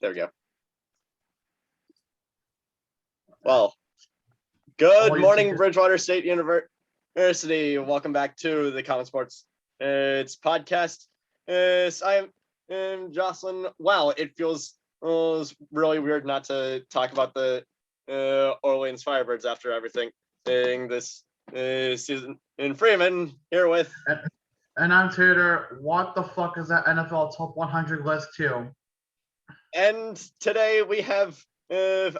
There we go. Well, good morning, Bridgewater State University. Welcome back to the Common Sports it's podcast. I am Jocelyn. Wow, it feels really weird not to talk about the Orleans Firebirds after everything this season. And Freeman here with. And I'm Tater. What the fuck is that NFL Top 100 list too? And today we have, we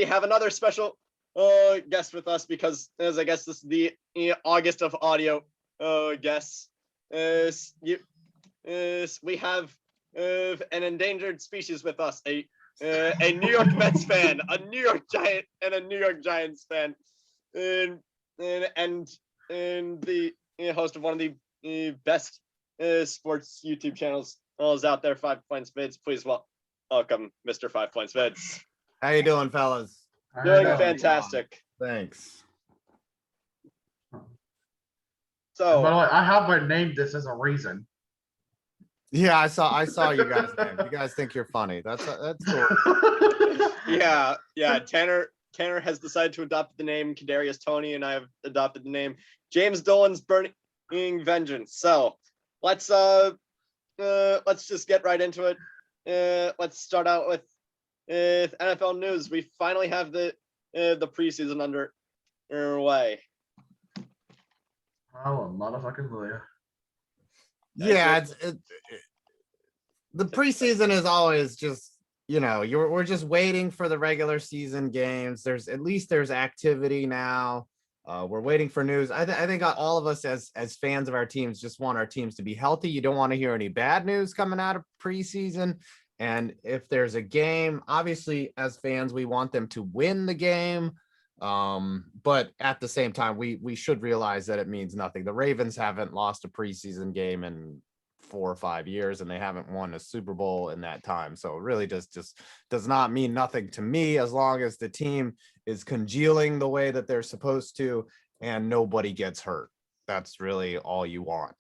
have another special guest with us because, as I guess this is the August of audio guests. We have an endangered species with us, a New York Mets fan, a New York Giant, and a New York Giants fan, and the host of one of the best sports YouTube channels out there, FivePoints Vids. Please welcome Mr. FivePoints Vids. How you doing, fellas? Doing fantastic. Thanks. So, by the way, I have my name this as a reason. Yeah, I saw you guys' name. You guys think you're funny. That's cool. Yeah. Tanner has decided to adopt the name Kadarius Toney, and I have adopted the name James Dolan's Burning Vengeance. So let's just get right into it. Let's start out with NFL news. We finally have the preseason underway. Oh, motherfucking Julia. Yeah, the preseason is always just, we're just waiting for the regular season games. There's activity now. We're waiting for news. I think all of us as fans of our teams just want our teams to be healthy. You don't want to hear any bad news coming out of preseason. And if there's a game, obviously as fans, we want them to win the game. But at the same time, we should realize that it means nothing. The Ravens haven't lost a preseason game in 4 or 5 years, and they haven't won a Super Bowl in that time. So it really just does not mean nothing to me as long as the team is congealing the way that they're supposed to and nobody gets hurt. That's really all you want.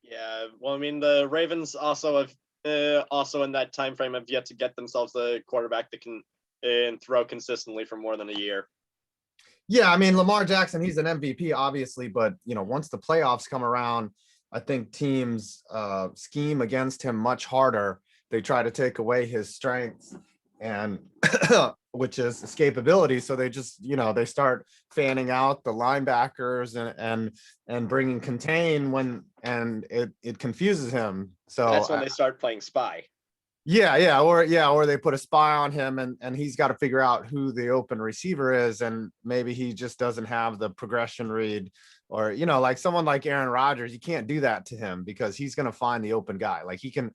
Yeah, well, I mean, the Ravens also in that time frame have yet to get themselves a quarterback that can throw consistently for more than a year. Yeah, I mean, Lamar Jackson, he's an MVP, obviously, but once the playoffs come around, I think teams scheme against him much harder. They try to take away his strengths, and which is escapability. So they just, they start fanning out the linebackers and bringing contain and it confuses him. So that's when they start playing spy. Or they put a spy on him and he's got to figure out who the open receiver is, and maybe he just doesn't have the progression read, or like someone like Aaron Rodgers, you can't do that to him because he's going to find the open guy. Like he can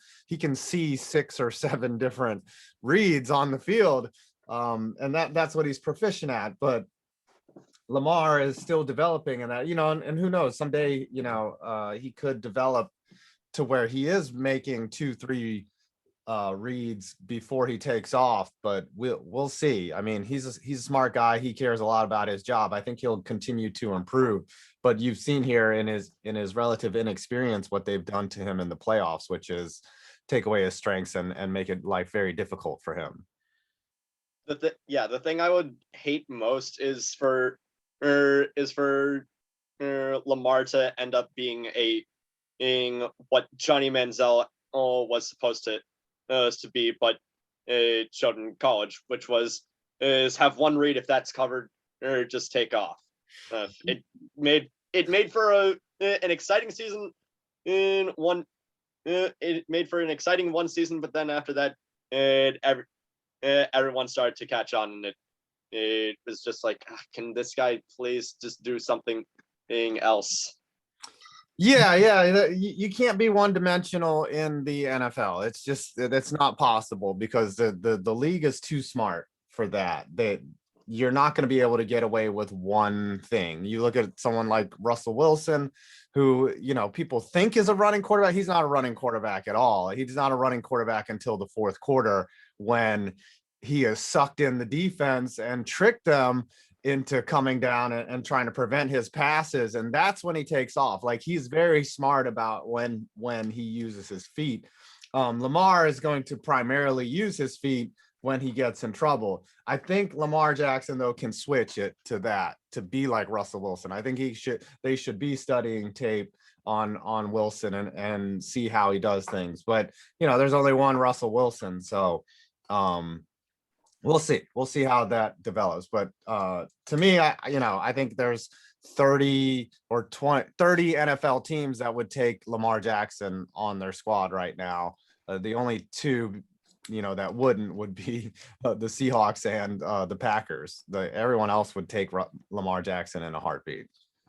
see 6 or 7 different reads on the field, and that's what he's proficient at. But Lamar is still developing in that, and who knows, someday he could develop to where he is making 2-3 reads before he takes off, but we'll see. I mean, he's a smart guy. He cares a lot about his job. I think he'll continue to improve, but you've seen here in his relative inexperience what they've done to him in the playoffs, which is take away his strengths and make it life very difficult for him. The thing I would hate most is for Lamar to end up being what Johnny Manziel was supposed to be, but showed in college, which is have one read. If that's covered, or just take off. It made for an exciting season in one. It made for an exciting one season, but then after that, everyone started to catch on, and it was just like, can this guy please just do something else? Yeah. You can't be one-dimensional in the NFL. That's not possible because the league is too smart for that. You're not going to be able to get away with one thing. You look at someone like Russell Wilson, who, people think is a running quarterback. He's not a running quarterback at all. He's not a running quarterback until the fourth quarter, when he has sucked in the defense and tricked them into coming down and trying to prevent his passes. And that's when he takes off. Like, he's very smart about when he uses his feet. Lamar is going to primarily use his feet when he gets in trouble. I think Lamar Jackson, though, can switch it to that, to be like Russell Wilson. I think they should be studying tape on Wilson and see how he does things. But, there's only one Russell Wilson. So we'll see how that develops. But to me, I think there's 30 or 30 NFL teams that would take Lamar Jackson on their squad right now. The only two that would be the Seahawks and the Packers. Everyone else would take Lamar Jackson in a heartbeat.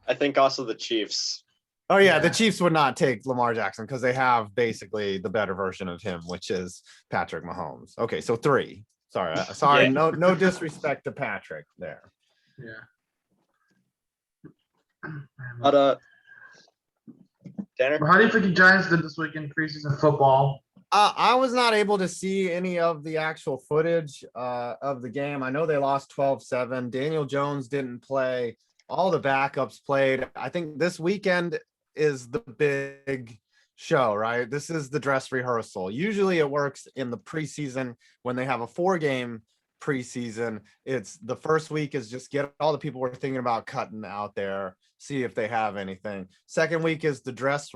I think also the Chiefs. Oh yeah, the Chiefs would not take Lamar Jackson because they have basically the better version of him, which is Patrick Mahomes. Okay, so 3. Sorry, Yeah. no disrespect to Patrick there. Yeah. But Tanner, How do you think the Giants did this week in preseason football? I was not able to see any of the actual footage of the game. I know they lost 12-7. Daniel Jones didn't play. All the backups played. I think this weekend is the big show, right? This is the dress rehearsal. Usually it works in the preseason when they have a 4-game preseason. It's the first week is just get all the people we're thinking about cutting out there, see if they have anything. Second week is the dress.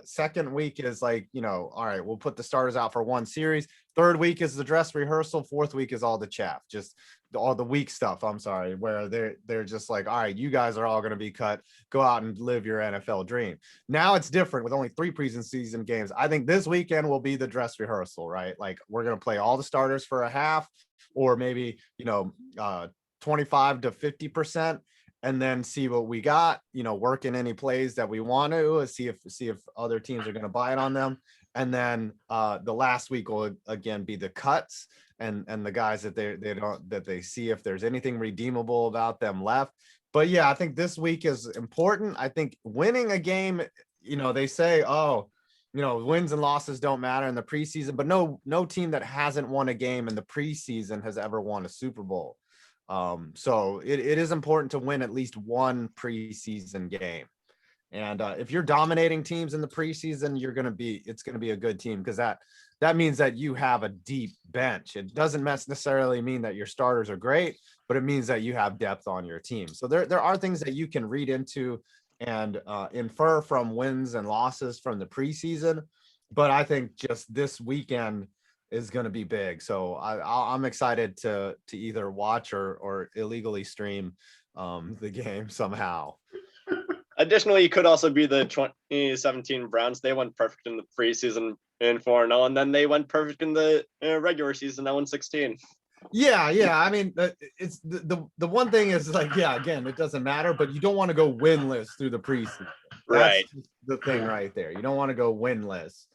Second week is like, all right, we'll put the starters out for one series. Third week is the dress rehearsal. Fourth week is all the chaff, just all the weak stuff. I'm sorry, where they're just like, all right, you guys are all going to be cut. Go out and live your NFL dream. Now it's different with only 3 preseason games. I think this weekend will be the dress rehearsal, right? Like we're going to play all the starters for a half, or maybe 25 to 50%, and then see what we got. Work in any plays that we want to see if other teams are going to buy it on them. And then the last week will again be the cuts and the guys that they see if there's anything redeemable about them left. But yeah, I think this week is important. I think winning a game, they say, wins and losses don't matter in the preseason, but no team that hasn't won a game in the preseason has ever won a Super Bowl. So it is important to win at least one preseason game. And if you're dominating teams in the preseason, it's going to be a good team, because that means that you have a deep bench. It doesn't necessarily mean that your starters are great, but it means that you have depth on your team. So there are things that you can read into and infer from wins and losses from the preseason. But I think just this weekend is going to be big. So I'm excited to either watch or illegally stream the game somehow. additionally, you could also be the 2017 Browns. They went perfect in the preseason in 4-0, and then they went perfect in the regular season 0-16. Yeah. I mean, it's the one thing is like, yeah, again, it doesn't matter, but you don't want to go winless through the preseason. That's Right. the thing right there. You don't want to go winless.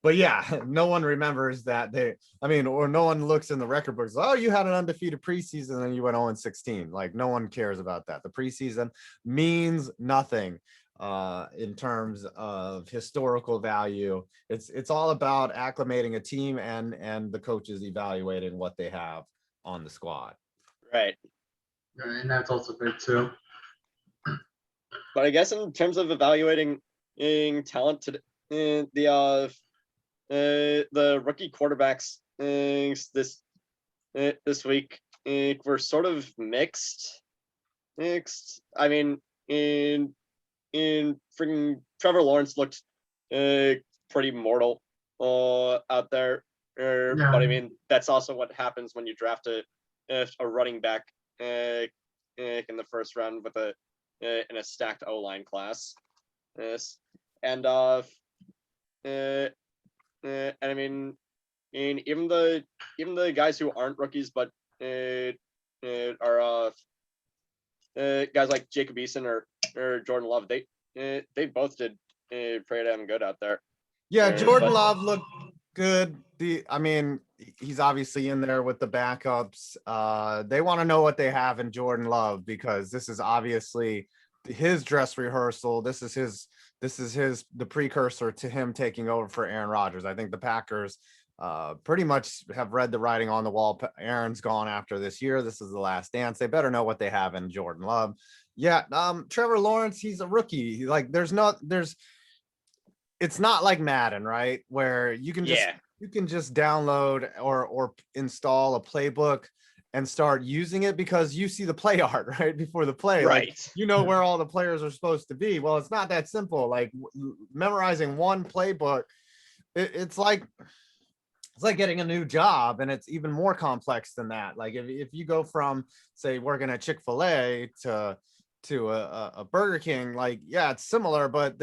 But yeah, no one remembers that or no one looks in the record books. Oh, you had an undefeated preseason and you went 0-16. Like, no one cares about that. The preseason means nothing in terms of historical value. It's all about acclimating a team and the coaches evaluating what they have on the squad. Right. And that's also big too. But I guess in terms of evaluating talent, the rookie quarterbacks this week were sort of mixed. I mean, in freaking Trevor Lawrence looked pretty mortal out there. But I mean, that's also what happens when you draft a running back in the first round with in a stacked O-line class. And I mean, even the guys who aren't rookies but are guys like Jacob Eason or Jordan Love, they both did pretty damn good out there. Yeah, Jordan Love looked good. He's obviously in there with the backups. They want to know what they have in Jordan Love, because this is obviously his dress rehearsal. This is the precursor to him taking over for Aaron Rodgers. I think the Packers pretty much have read the writing on the wall. Aaron's gone after this year. This is the last dance. They better know what they have in Jordan Love. Yeah, Trevor Lawrence, he's a rookie. Like, there's it's not like Madden, right? Where you can Yeah. just download or install a playbook and start using it because you see the play art right before the play. Like, Right. you know where all the players are supposed to be. Well, it's not that simple. Like memorizing one playbook, it's like getting a new job, and it's even more complex than that. Like if you go from, say, working at Chick-fil-A to a Burger King, like, yeah, it's similar, but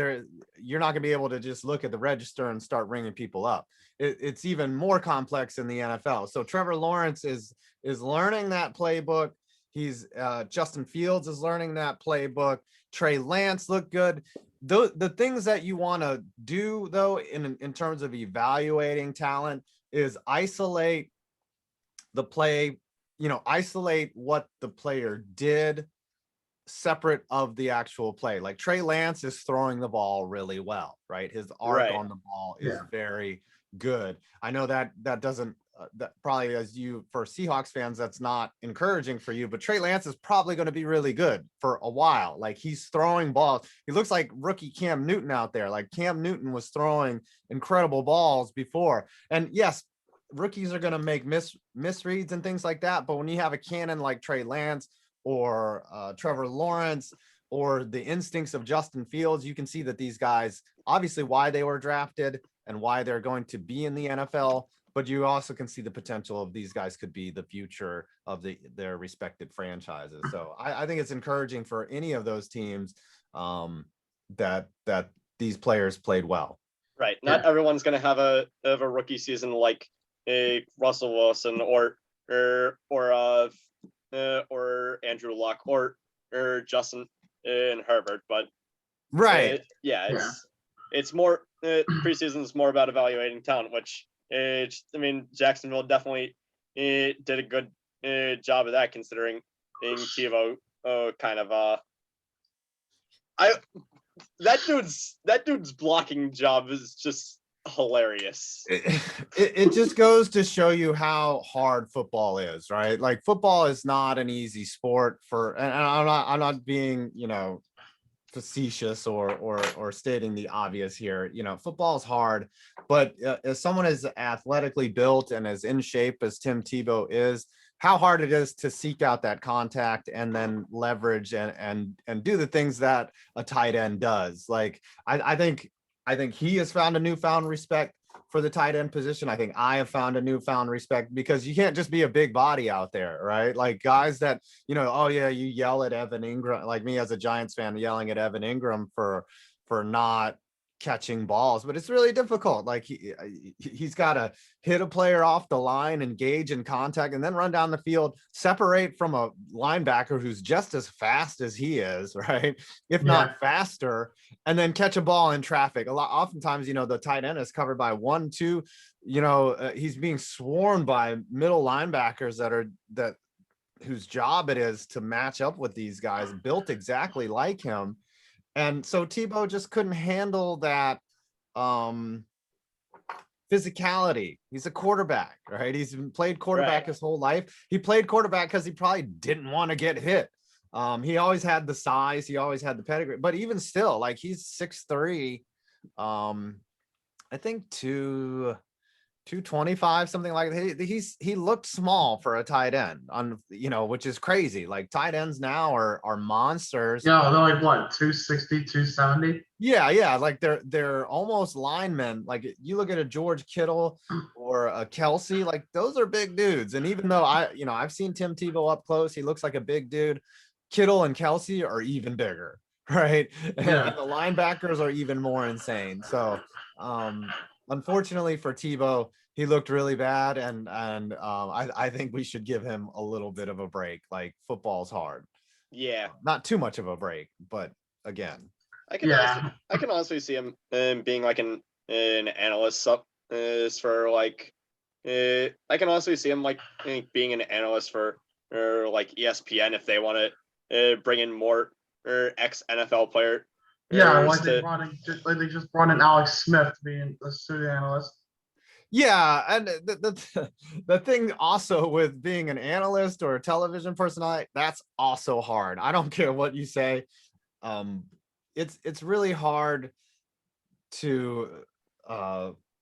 you're not gonna be able to just look at the register and start ringing people up. It's even more complex in the NFL. So Trevor Lawrence is learning that playbook. He's Justin Fields is learning that playbook. Trey Lance looked good. The things that you want to do, though, in terms of evaluating talent, is isolate the play, isolate what the player did separate of the actual play. Like Trey Lance is throwing the ball really well, right? His arc Right. on the ball is very good. I know that doesn't that probably, as you, for Seahawks fans, that's not encouraging for you, but Trey Lance is probably going to be really good for a while. Like, he's throwing balls. He looks like rookie Cam Newton out there. Like, Cam Newton was throwing incredible balls before. And yes, rookies are going to make misreads and things like that. But when you have a cannon like Trey Lance or Trevor Lawrence or the instincts of Justin Fields, you can see that these guys, obviously why they were drafted and why they're going to be in the NFL, but you also can see the potential of these guys could be the future of their respective franchises. So I think it's encouraging for any of those teams that these players played well. Right. Not everyone's going to have a rookie season like a Russell Wilson or Andrew Luck or Justin and Herbert, but right. It's more preseason is more about evaluating talent, which I mean, Jacksonville definitely did a good job of that, considering Tebow kind of that dude's blocking job is just hilarious. It just goes to show you how hard football is, right? Like, football is not an easy sport and I'm not being, facetious or stating the obvious here. Football is hard, but as someone as athletically built and as in shape as Tim Tebow is, how hard it is to seek out that contact and then leverage and do the things that a tight end does. Like, I think he has found a newfound respect for the tight end position. I think I have found a newfound respect, because you can't just be a big body out there, right? Like, guys that, oh yeah, you yell at Evan Ingram, like me as a Giants fan yelling at Evan Ingram for not catching balls, but it's really difficult. Like, he's got to hit a player off the line, engage in contact, and then run down the field, separate from a linebacker who's just as fast as he is, right? If not faster, and then catch a ball in traffic. Oftentimes, the tight end is covered by 1-2, he's being swarmed by middle linebackers whose job it is to match up with these guys built exactly like him. And so Tebow just couldn't handle that physicality. He's a quarterback, right? He's played quarterback his whole life. He played quarterback because he probably didn't want to get hit. He always had the size, he always had the pedigree, but even still, like, he's 6'3", I think 225, something like that. He looked small for a tight end, which is crazy. Like, tight ends now are monsters. Yeah, they're like what, 260, 270? Yeah, like they're almost linemen. Like, you look at a George Kittle or a Kelsey, like, those are big dudes. And even though I've seen Tim Tebow up close, he looks like a big dude. Kittle and Kelsey are even bigger, right? And the linebackers are even more insane. So unfortunately for Tebow, he looked really bad, and I think we should give him a little bit of a break. Like, football's hard. Yeah, not too much of a break, but again, I can honestly see him being like an analyst for like I can honestly see him like being an analyst for like ESPN if they want to bring in more ex NFL player. Like they just brought in Alex Smith to be a studio analyst. Yeah, and the thing also with being an analyst or a television personality, that's also hard. I don't care what you say. It's really hard to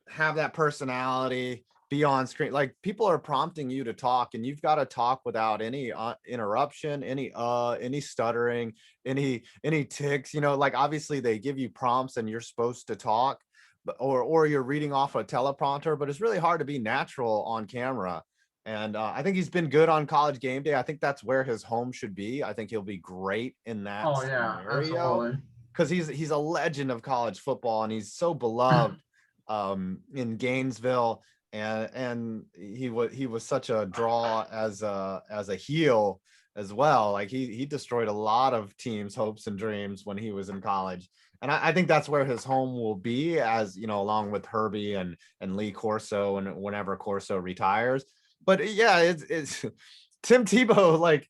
have that personality be on screen. Like people are prompting you to talk, and you've got to talk without any interruption, any stuttering, any ticks. You know, like obviously they give you prompts and you're supposed to talk, but or you're reading off a teleprompter, but it's really hard to be natural on camera. And I think he's been good on College Game Day. I think that's where his home should be. I think he'll be great in that Oh yeah, scenario absolutely. because he's a legend of college football and he's so beloved in Gainesville, and he was such a draw as a heel as well. Like he destroyed a lot of teams' hopes and dreams when he was in college. And I think that's where his home will be, as you know, along with Herbie and Lee Corso, and whenever Corso retires. But yeah, it's Tim Tebow, like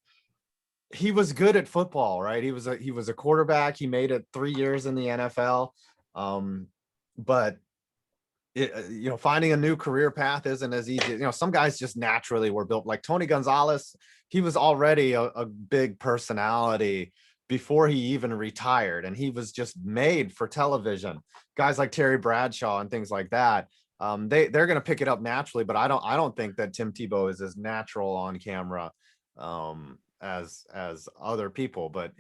he was good at football, right? He was a quarterback. He made it 3 years in the NFL. But you know, finding a new career path isn't as easy. You know, some guys just naturally were built, like Tony Gonzalez. He was already a big personality before he even retired, and he was just made for television. Guys like Terry Bradshaw and things like that, they're going to pick it up naturally. But I don't think that Tim Tebow is as natural on camera as other people. But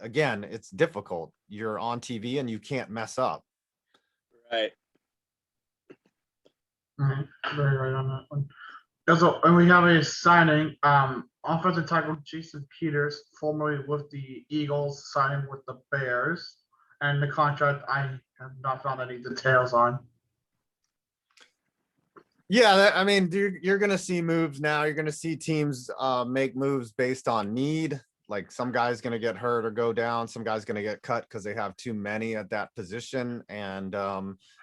again, it's difficult. You're on TV and you can't mess up. Right. Very right on that one. Also, and we have a signing. Offensive tackle Jason Peters, formerly with the Eagles, signing with the Bears, and the contract I have not found any details on. Yeah, I mean, you're going to see moves now. You're going to see teams make moves based on need. Like some guy's going to get hurt or go down. Some guy's going to get cut because they have too many at that position. And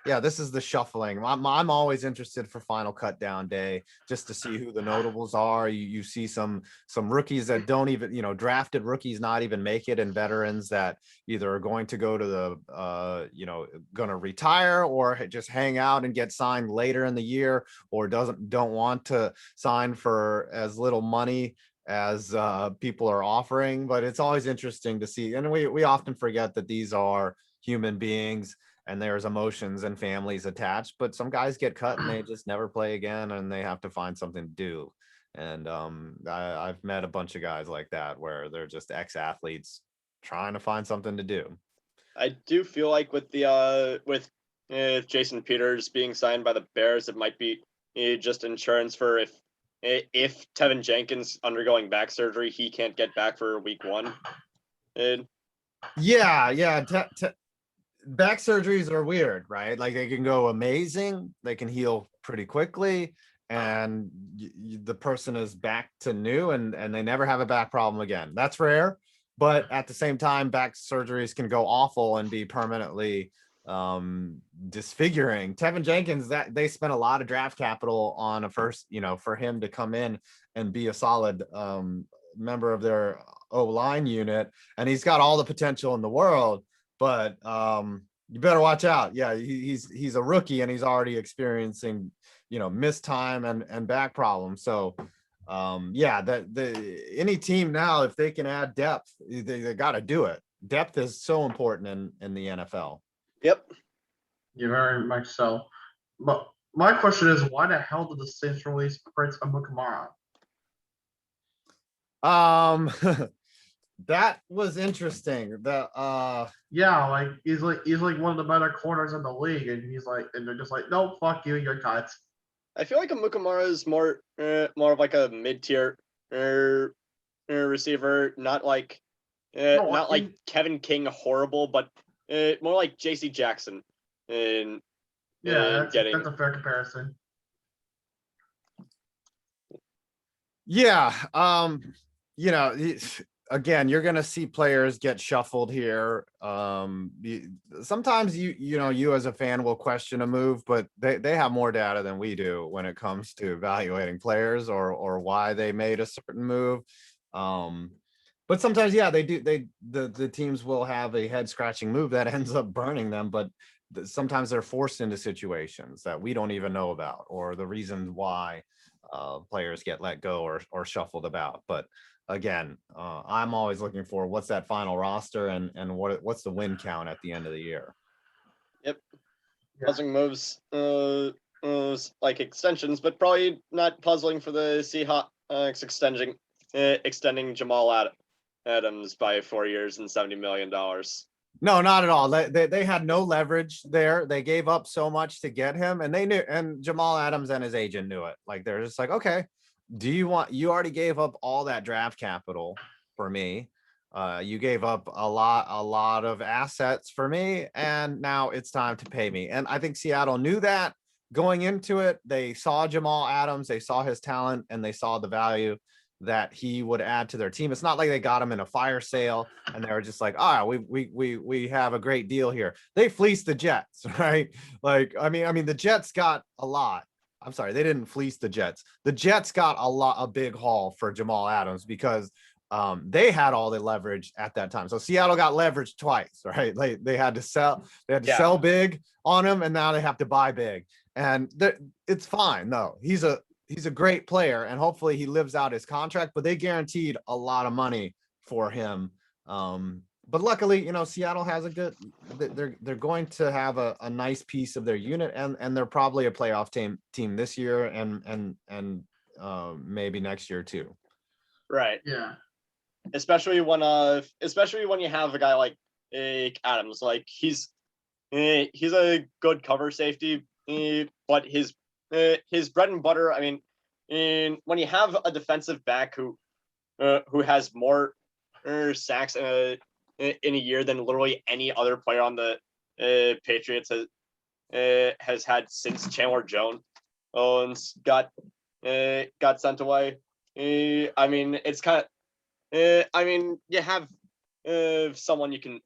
yeah, this is the shuffling. I'm always interested for final cut down day just to see who the notables are. You see some rookies that don't even, you know, drafted rookies not even make it, and veterans that either are going to go to the, you know, going to retire or just hang out and get signed later in the year, or don't want to sign for as little money as people are offering. But it's always interesting to see, and we often forget that these are human beings and there's emotions and families attached. But some guys get cut and they just never play again, and they have to find something to do. And I've met a bunch of guys like that where they're just ex-athletes trying to find something to do. I do feel like with the Jason Peters being signed by the Bears, it might be just insurance for if Tevin Jenkins undergoing back surgery, he can't get back for week 1. And Yeah. Back surgeries are weird, right? Like they can go amazing, they can heal pretty quickly, and the person is back to new, and they never have a back problem again. That's rare. But at the same time, back surgeries can go awful and be permanently disfiguring. Tevin Jenkins, that they spent a lot of draft capital on a first, you know, for him to come in and be a solid member of their O-line unit, and he's got all the potential in the world. But you better watch out. Yeah, he's a rookie and he's already experiencing, you know, missed time and back problems. So yeah, any team now, if they can add depth, they got to do it. Depth is so important in the NFL. yep. Yeah, very much so. But my question is, why the hell did the Saints release Prince Amukamara? That was interesting. Yeah, like he's like one of the better corners in the league, and they're just like, no, fuck you, you're cut. I feel like Amukamara is more of like a mid-tier receiver, not like not like Kevin King horrible, but more like JC Jackson in Yeah, getting. that's a fair comparison. Yeah, you know, again, you're going to see players get shuffled here. Sometimes you know, you as a fan will question a move, but they have more data than we do when it comes to evaluating players or why they made a certain move. But sometimes, yeah, they do. The teams will have a head scratching move that ends up burning them, but sometimes they're forced into situations that we don't even know about, or the reasons why players get let go or shuffled about. But again, I'm always looking for what's that final roster and what's the win count at the end of the year. Yep. puzzling moves, like extensions, but probably not puzzling for the Seahawks extending Adams by 4 years and $70 million. No, not at all. They had no leverage there. They gave up so much to get him, and they knew, and Jamal Adams and his agent knew it. Like, they're just like, okay, you already gave up all that draft capital for me. You gave up a lot of assets for me, and now it's time to pay me. And I think Seattle knew that going into it. They saw Jamal Adams, they saw his talent, and they saw the value that he would add to their team. It's not like they got him in a fire sale and they were just like, we have a great deal here. They fleeced the Jets, right? Like, I mean, the Jets got a lot. I'm sorry, they didn't fleece the Jets. The Jets got a big haul for Jamal Adams because they had all the leverage at that time. So Seattle got leveraged twice, right? Like, they had to sell big on him, and now they have to buy big. And it's fine. No, he's a great player, and hopefully he lives out his contract, but they guaranteed a lot of money for him. But luckily, Seattle has they're going to have a nice piece of their unit, and they're probably a playoff team this year and maybe next year too. Right. Yeah. Especially when you have a guy like Adams. Like, he's a good cover safety, but his bread and butter. I mean, when you have a defensive back who has more sacks in a year than literally any other player on the Patriots has had since Chandler Jones got sent away. I mean, it's kind of. I mean, you have someone you can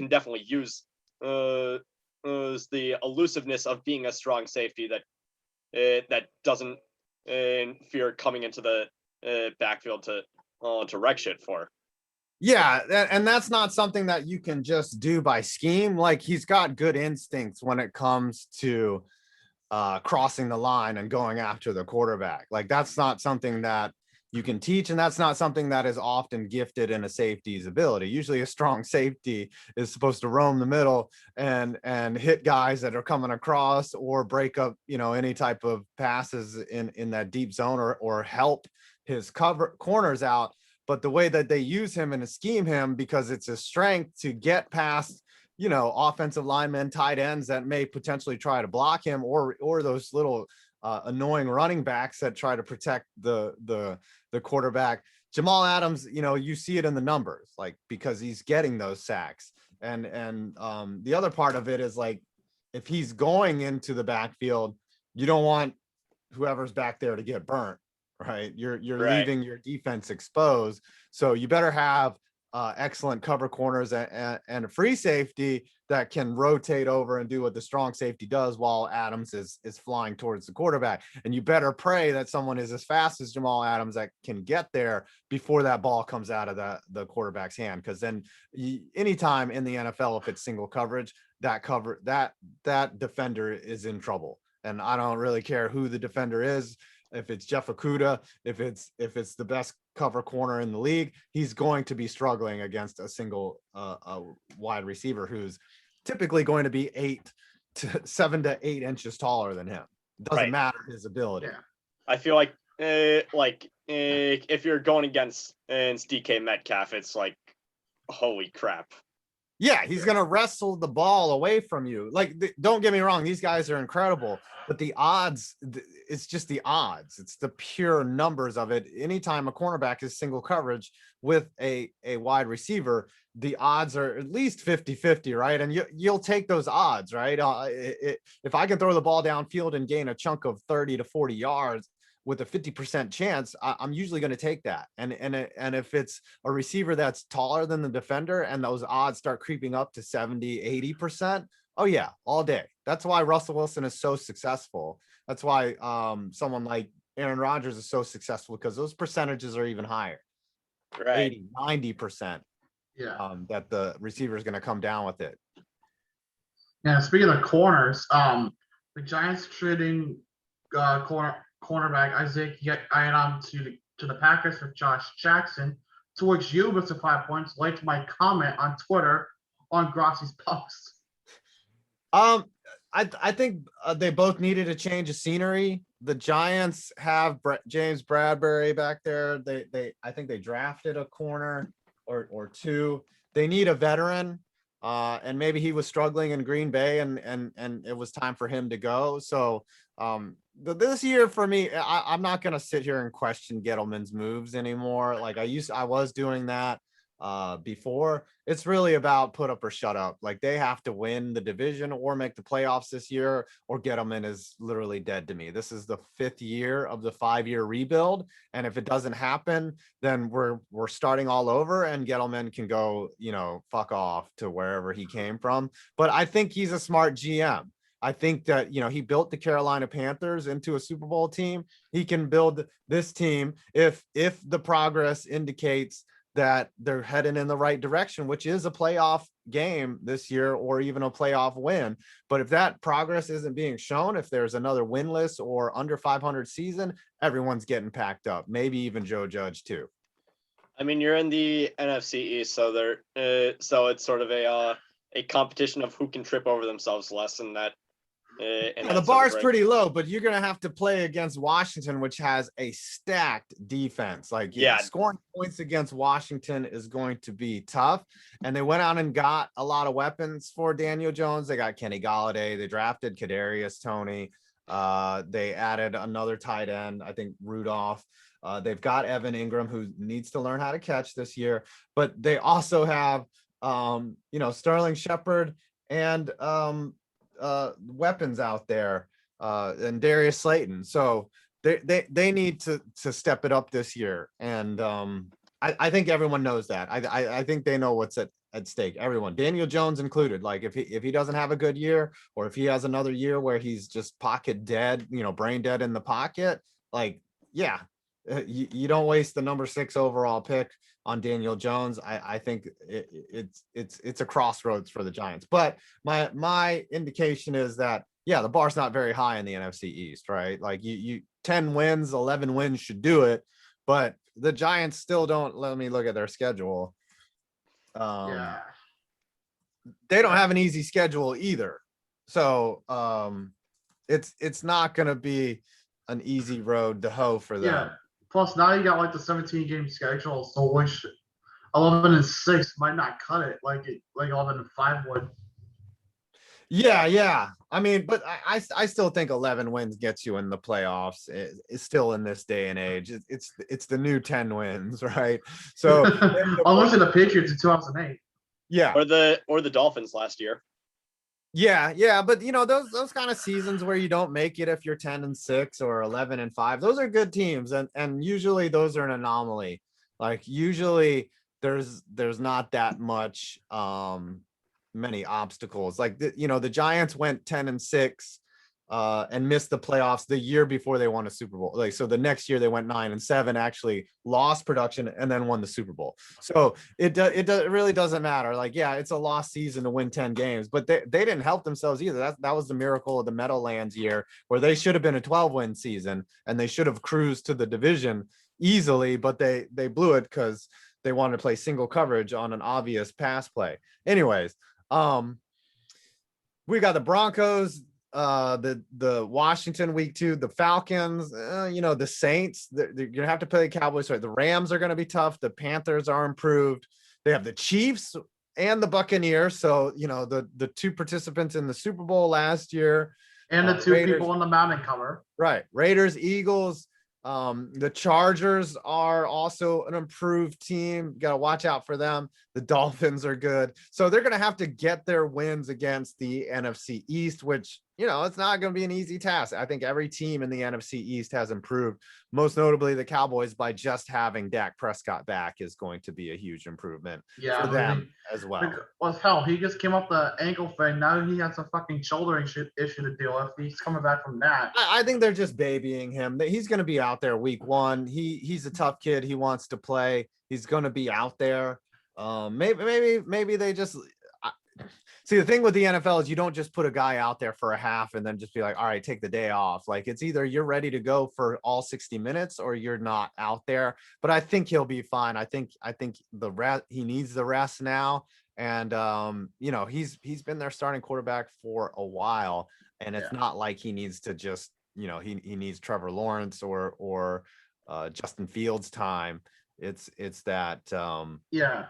definitely use the elusiveness of being a strong safety that doesn't fear coming into the backfield to wreck shit for. Yeah, and that's not something that you can just do by scheme. Like, he's got good instincts when it comes to crossing the line and going after the quarterback. Like, that's not something that you can teach, and that's not something that is often gifted in a safety's ability. Usually a strong safety is supposed to roam the middle and hit guys that are coming across, or break up, any type of passes in that deep zone, or help his corners out. But the way that they use him and scheme him, because it's a strength to get past, offensive linemen, tight ends that may potentially try to block him, or those little annoying running backs that try to protect the quarterback. Jamal Adams, you see it in the numbers, like, because he's getting those sacks. And the other part of it is, like, if he's going into the backfield, you don't want whoever's back there to get burnt, right? You're Right. leaving your defense exposed. So you better have excellent cover corners and a free safety that can rotate over and do what the strong safety does while Adams is flying towards the quarterback. And you better pray that someone is as fast as Jamal Adams that can get there before that ball comes out of the quarterback's hand. Because then anytime in the NFL, if it's single coverage, that defender is in trouble. And I don't really care who the defender is. If it's Jeff Okudah, if it's the best cover corner in the league, he's going to be struggling against a single wide receiver who's typically going to be 7 to 8 inches taller than him. Doesn't matter his ability. Yeah. I feel like if you're going against DK Metcalf, it's like, holy crap. Yeah, he's going to wrestle the ball away from you. Like, don't get me wrong, these guys are incredible, but the odds, it's just the odds. It's the pure numbers of it. Anytime a cornerback is single coverage with a wide receiver, the odds are at least 50-50, right? And you'll take those odds, right? If I can throw the ball downfield and gain a chunk of 30 to 40 yards, with a 50% chance, I'm usually going to take that. And if it's a receiver that's taller than the defender and those odds start creeping up to 70-80%, oh yeah, all day. That's why Russell Wilson is so successful. That's why someone like Aaron Rodgers is so successful, because those percentages are even higher. Right. 80-90%. Yeah. That the receiver is going to come down with it. Yeah. Speaking of corners, the Giants trading cornerback Isaiah Ianam to the Packers for Josh Jackson, to which you, Mr. 5 Points, liked my comment on Twitter on Grossi's post. I think they both needed a change of scenery. The Giants have James Bradbury back there. I think they drafted a corner or two. They need a veteran. And maybe he was struggling in Green Bay and it was time for him to go. So this year for me, I'm not gonna sit here and question Gettleman's moves anymore. Like I was doing that before. It's really about put up or shut up. Like they have to win the division or make the playoffs this year, or Gettleman is literally dead to me. This is the 5th year of the 5-year rebuild, and if it doesn't happen, then we're starting all over, and Gettleman can go, fuck off to wherever he came from. But I think he's a smart GM. I think that, he built the Carolina Panthers into a Super Bowl team. He can build this team if the progress indicates that they're heading in the right direction, which is a playoff game this year or even a playoff win. But if that progress isn't being shown, if there's another winless or under 500 season, everyone's getting packed up, maybe even Joe Judge too. I mean, you're in the NFC East, so so it's sort of a competition of who can trip over themselves less in that. The bar's pretty low, but you're gonna have to play against Washington, which has a stacked defense. Like, scoring points against Washington is going to be tough. And they went out and got a lot of weapons for Daniel Jones. They got Kenny Golladay. They drafted Kadarius Toney. They added another tight end, I think Rudolph. They've got Evan Ingram, who needs to learn how to catch this year. But they also have, Sterling Shepard and weapons out there, and Darius Slayton. So they need to step it up this year. And I think everyone knows that. I think they know what's at stake. Everyone, Daniel Jones included. Like if he doesn't have a good year, or if he has another year where he's just pocket dead, brain dead in the pocket, like, you don't waste the number 6 overall pick on Daniel Jones. I think it's a crossroads for the Giants. But my indication is that, the bar's not very high in the NFC East, right? Like you 10 wins, 11 wins should do it. But the Giants still don't. Let me look at their schedule. They don't have an easy schedule either. So it's not going to be an easy road to hoe for them. Yeah. Plus, now you got like the 17-game schedule, so which 11-6 might not cut it like 11-5 would. Yeah. I mean, but I still think 11 wins gets you in the playoffs. It's still in this day and age. It's the new 10 wins, right? So unless the Patriots in 2008. Yeah. Or the Dolphins last year. Yeah, but those kind of seasons where you don't make it if you're 10-6 or 11-5, those are good teams, and usually those are an anomaly. Like usually there's not that much many obstacles. Like the Giants went 10-6 and missed the playoffs the year before they won a Super Bowl. Like, so the next year they went 9-7, actually lost production and then won the Super Bowl. So it really doesn't matter. Like, it's a lost season to win 10 games, but they didn't help themselves either. That was the miracle of the Meadowlands year, where they should have been a 12-win season and they should have cruised to the division easily, but they blew it because they wanted to play single coverage on an obvious pass play. Anyways, we got the Broncos, the Washington week 2, the Falcons, the Saints. They're gonna have to play the Cowboys. Right, the Rams are gonna be tough. The Panthers are improved. They have the Chiefs and the Buccaneers. So the 2 participants in the Super Bowl last year, and the 2 Raiders, people on the mountain cover. Right, Raiders, Eagles. The Chargers are also an improved team. Got to watch out for them. The Dolphins are good. So they're going to have to get their wins against the NFC East, which, it's not going to be an easy task. I think every team in the NFC East has improved, most notably the Cowboys, by just having Dak Prescott back is going to be a huge improvement for them as well. Well, hell, he just came off the ankle thing. Now he has a fucking shoulder issue to deal with. He's coming back from that. I think they're just babying him. He's going to be out there week 1. He's a tough kid. He wants to play. He's going to be out there. Maybe they just see, the thing with the NFL is you don't just put a guy out there for a half and then just be like, all right, take the day off. Like, it's either you're ready to go for all 60 minutes or you're not out there. But I think he'll be fine. I think he needs the rest now. And you know, he's been their starting quarterback for a while, and it's Yeah. not like he needs to just, you know, he needs Trevor Lawrence or Justin Fields time. It's that Yeah.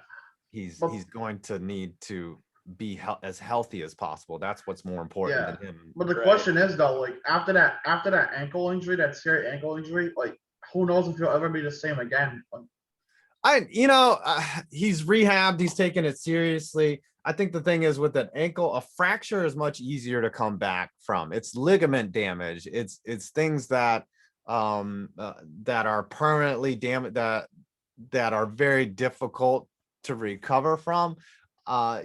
he's But going to need to be as healthy as possible. That's what's more important yeah. than him. But the Right. question is though, like after that ankle injury, that scary ankle injury, like who knows if he'll ever be the same again. You know, he's rehabbed. He's taken it seriously. I think the thing is with an ankle, a fracture is much easier to come back from. It's ligament damage. It's things that that are permanently damaged, that are very difficult to recover from.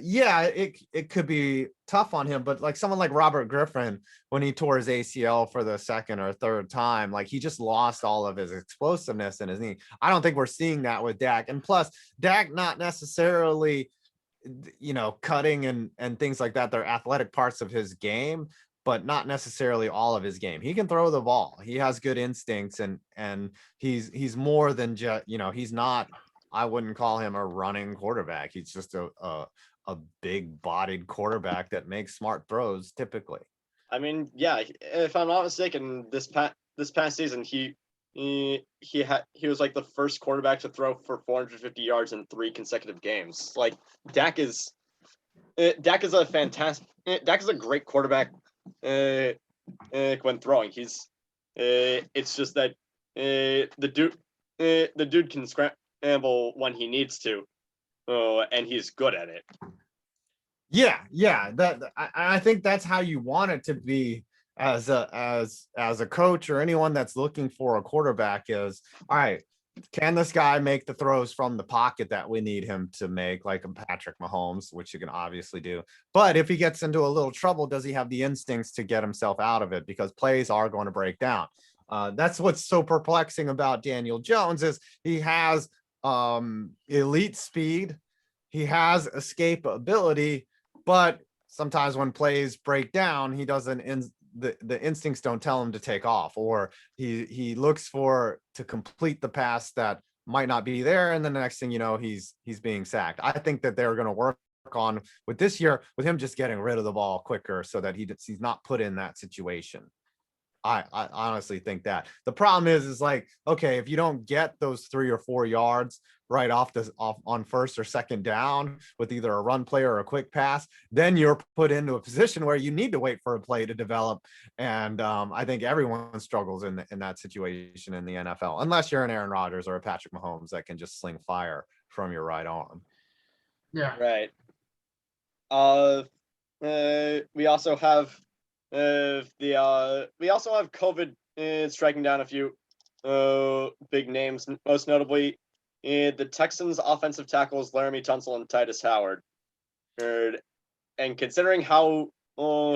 Yeah, it could be tough on him, but like someone like Robert Griffin, when he tore his ACL for the second or third time, like he just lost all of his explosiveness in his knee. I don't think we're seeing that with Dak. And plus, Dak not necessarily, you know, cutting and things like that. They're athletic parts of his game, but not necessarily all of his game. He can throw the ball. He has good instincts, and he's more than just, you know, he's not, I wouldn't call him a running quarterback. He's just a big bodied quarterback that makes smart throws typically. I mean, yeah, if I'm not mistaken, this past season he was like the first quarterback to throw for 450 yards in 3 consecutive games. Like Dak is Dak is a great quarterback when throwing. It's just that the dude can scramble when he needs to, and he's good at it. Yeah, that I think that's how you want it to be as a coach or anyone that's looking for a quarterback. Is all right, can this guy make the throws from the pocket that we need him to make, like a Patrick Mahomes, which you can obviously do. But if he gets into a little trouble, does he have the instincts to get himself out of it? Because plays are going to break down. That's what's so perplexing about Daniel Jones is he has elite speed, he has escape ability, but sometimes when plays break down, he doesn't the instincts don't tell him to take off, or he looks to complete the pass that might not be there, and then the next thing you know, he's being sacked. I think that they're going to work on with this year with him just getting rid of the ball quicker so that he's not put in that situation. I honestly think that the problem is like, okay, if you don't get those 3 or 4 yards right off on first or second down with either a run play or a quick pass, then you're put into a position where you need to wait for a play to develop. And I think everyone struggles in that situation in the NFL, unless you're an Aaron Rodgers or a Patrick Mahomes that can just sling fire from your right arm. Yeah. Right. We also have COVID striking down a few big names, most notably the Texans offensive tackles Laramie Tunsil and Titus Howard. And considering how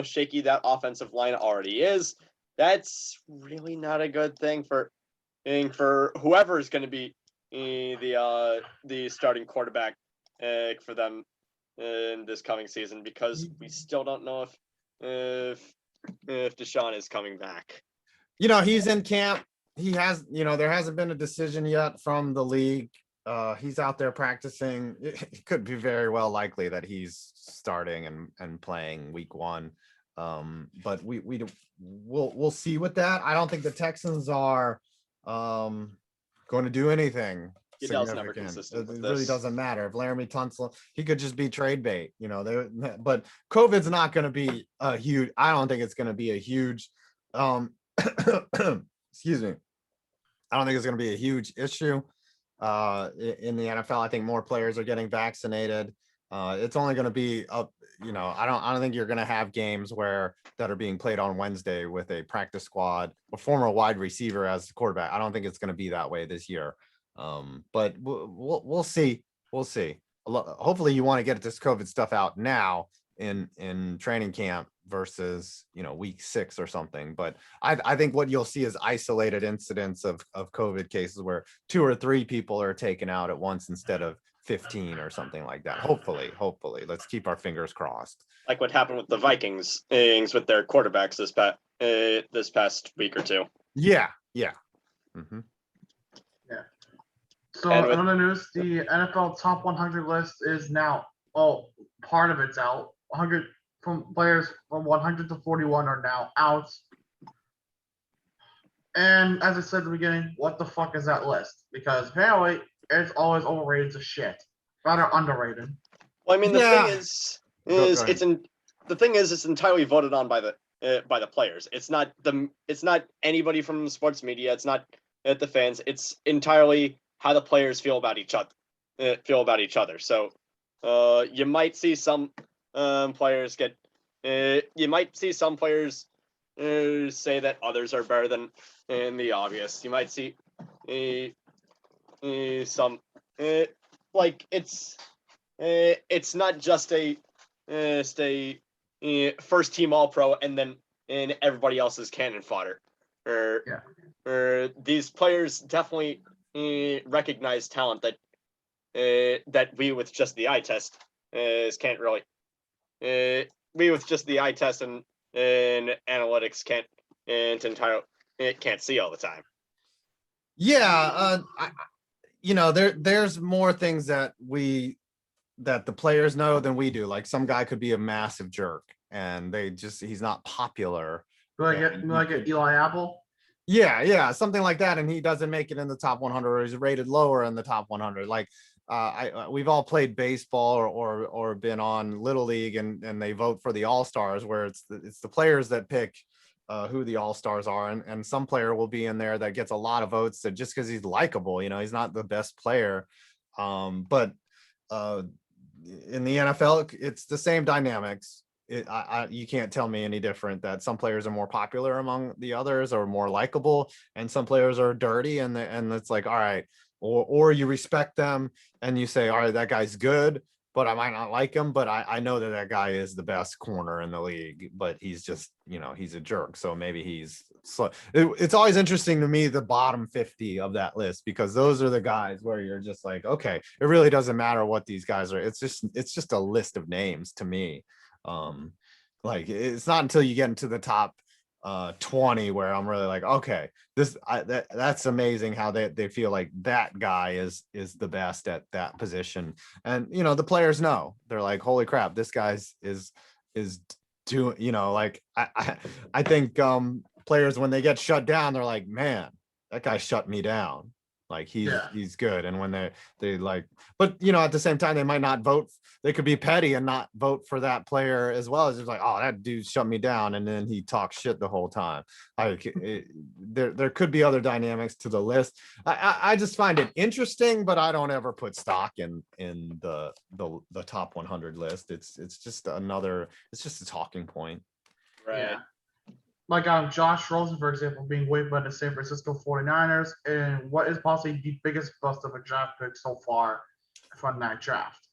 shaky that offensive line already is, that's really not a good thing for whoever is going to be the starting quarterback for them in this coming season, because we still don't know if Deshaun is coming back. You know, he's in camp. He has, you know, there hasn't been a decision yet from the league. He's out there practicing. It could be very well likely that he's starting and playing week 1. But we'll see with that. I don't think the Texans are going to do anything Goodell's never significant. consistent with It really this. doesn't matter if Laramie Tunsil, he could just be trade bait, you know. But COVID's not going to be a huge. I don't think it's going to be a huge. Excuse me. I don't think it's going to be a huge issue in the NFL. I think more players are getting vaccinated. It's only going to be up. You know, I don't think you're going to have games that are being played on Wednesday with a practice squad, a former wide receiver as the quarterback. I don't think it's going to be that way this year. But we'll see. We'll see. Hopefully you want to get this COVID stuff out now in training camp versus, you know, week 6 or something. But I think what you'll see is isolated incidents of COVID cases where 2 or 3 people are taken out at once instead of 15 or something like that. Hopefully let's keep our fingers crossed. Like what happened with the Vikings with their quarterbacks this past week or 2. Yeah. Mm-hmm. So another news, the NFL top 100 list is now well, part of it's out. 100 from players from 100 to 41 are now out. And as I said at the beginning, what the fuck is that list? Because apparently it's always overrated to shit. Rather underrated. Well, I mean, the thing Yeah. is Go it's it's entirely voted on by the players. It's not anybody from the sports media. It's not the fans. It's entirely how the players feel about each other. So, you might see some players get. You might see some players say that others are better than in the obvious. You might see some like it's not just a stay first team all pro and then everybody else is cannon fodder. These players definitely recognize talent that we with just the eye test can't really. We with just the eye test and analytics can't see all the time. Yeah, there's more things that the players know than we do. Like some guy could be a massive jerk and he's not popular. Like Eli Apple? Yeah, something like that. And he doesn't make it in the top 100 or he's rated lower in the top 100. Like we've all played baseball or been on Little League and they vote for the All-Stars where it's the players that pick who the All-Stars are. And some player will be in there that gets a lot of votes just because he's likable. He's not the best player. But in the NFL, it's the same dynamics. You can't tell me any different that some players are more popular among the others or more likable, and some players are dirty, and it's like, all right, or you respect them and you say, all right, that guy's good, but I might not like him, but I know that guy is the best corner in the league, but he's just, he's a jerk. So maybe he's slow. It's always interesting to me, the bottom 50 of that list, because those are the guys where you're just like, okay, it really doesn't matter what these guys are. It's just a list of names to me. Like it's not until you get into the top 20 where I'm really like, okay, that's amazing how they feel like that guy is the best at that position. And the players know, they're like, holy crap, this guy's is doing, like I think players, when they get shut down, they're like, man, that guy shut me down. Like he's good. And when they like, but at the same time, they might not vote. They could be petty and not vote for that player as well. As just like, oh, that dude shut me down, and then he talks shit the whole time. There could be other dynamics to the list. I just find it interesting, but I don't ever put stock in the top 100 list. It's just a talking point. Right. Yeah. Like Josh Rosen, for example, being waived by the San Francisco 49ers, and what is possibly the biggest bust of a draft pick so far from that draft?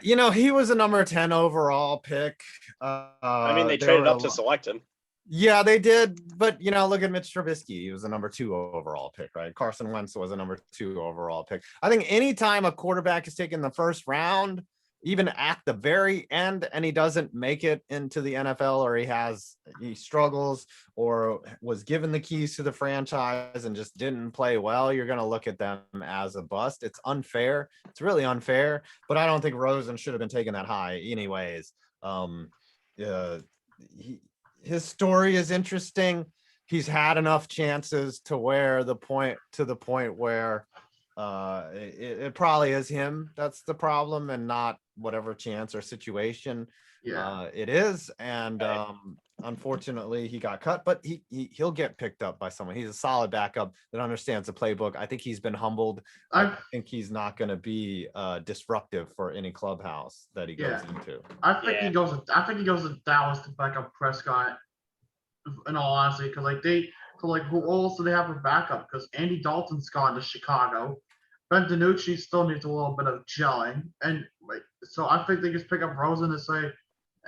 He was a number 10 overall pick. I mean, they traded up to select him. Yeah, they did. But, look at Mitch Trubisky. He was a number 2 overall pick, right? Carson Wentz was a number 2 overall pick. I think anytime a quarterback is taken the first round, even at the very end, and he doesn't make it into the NFL, or he struggles or was given the keys to the franchise and just didn't play well, you're going to look at them as a bust. It's unfair. It's really unfair, but I don't think Rosen should have been taken that high anyways. His story is interesting. He's had enough chances to the point where it probably is him that's the problem, and not whatever chance or situation it is. And unfortunately he got cut, but he'll get picked up by someone. He's a solid backup that understands the playbook. I think he's been humbled. I think he's not going to be disruptive for any clubhouse that he goes into. I think he goes to Dallas to back up Prescott, in all honesty, because who else do they have for backup? Because Andy Dalton's gone to Chicago. Ben DiNucci still needs a little bit of gelling, and so I think they just pick up Rosen and say,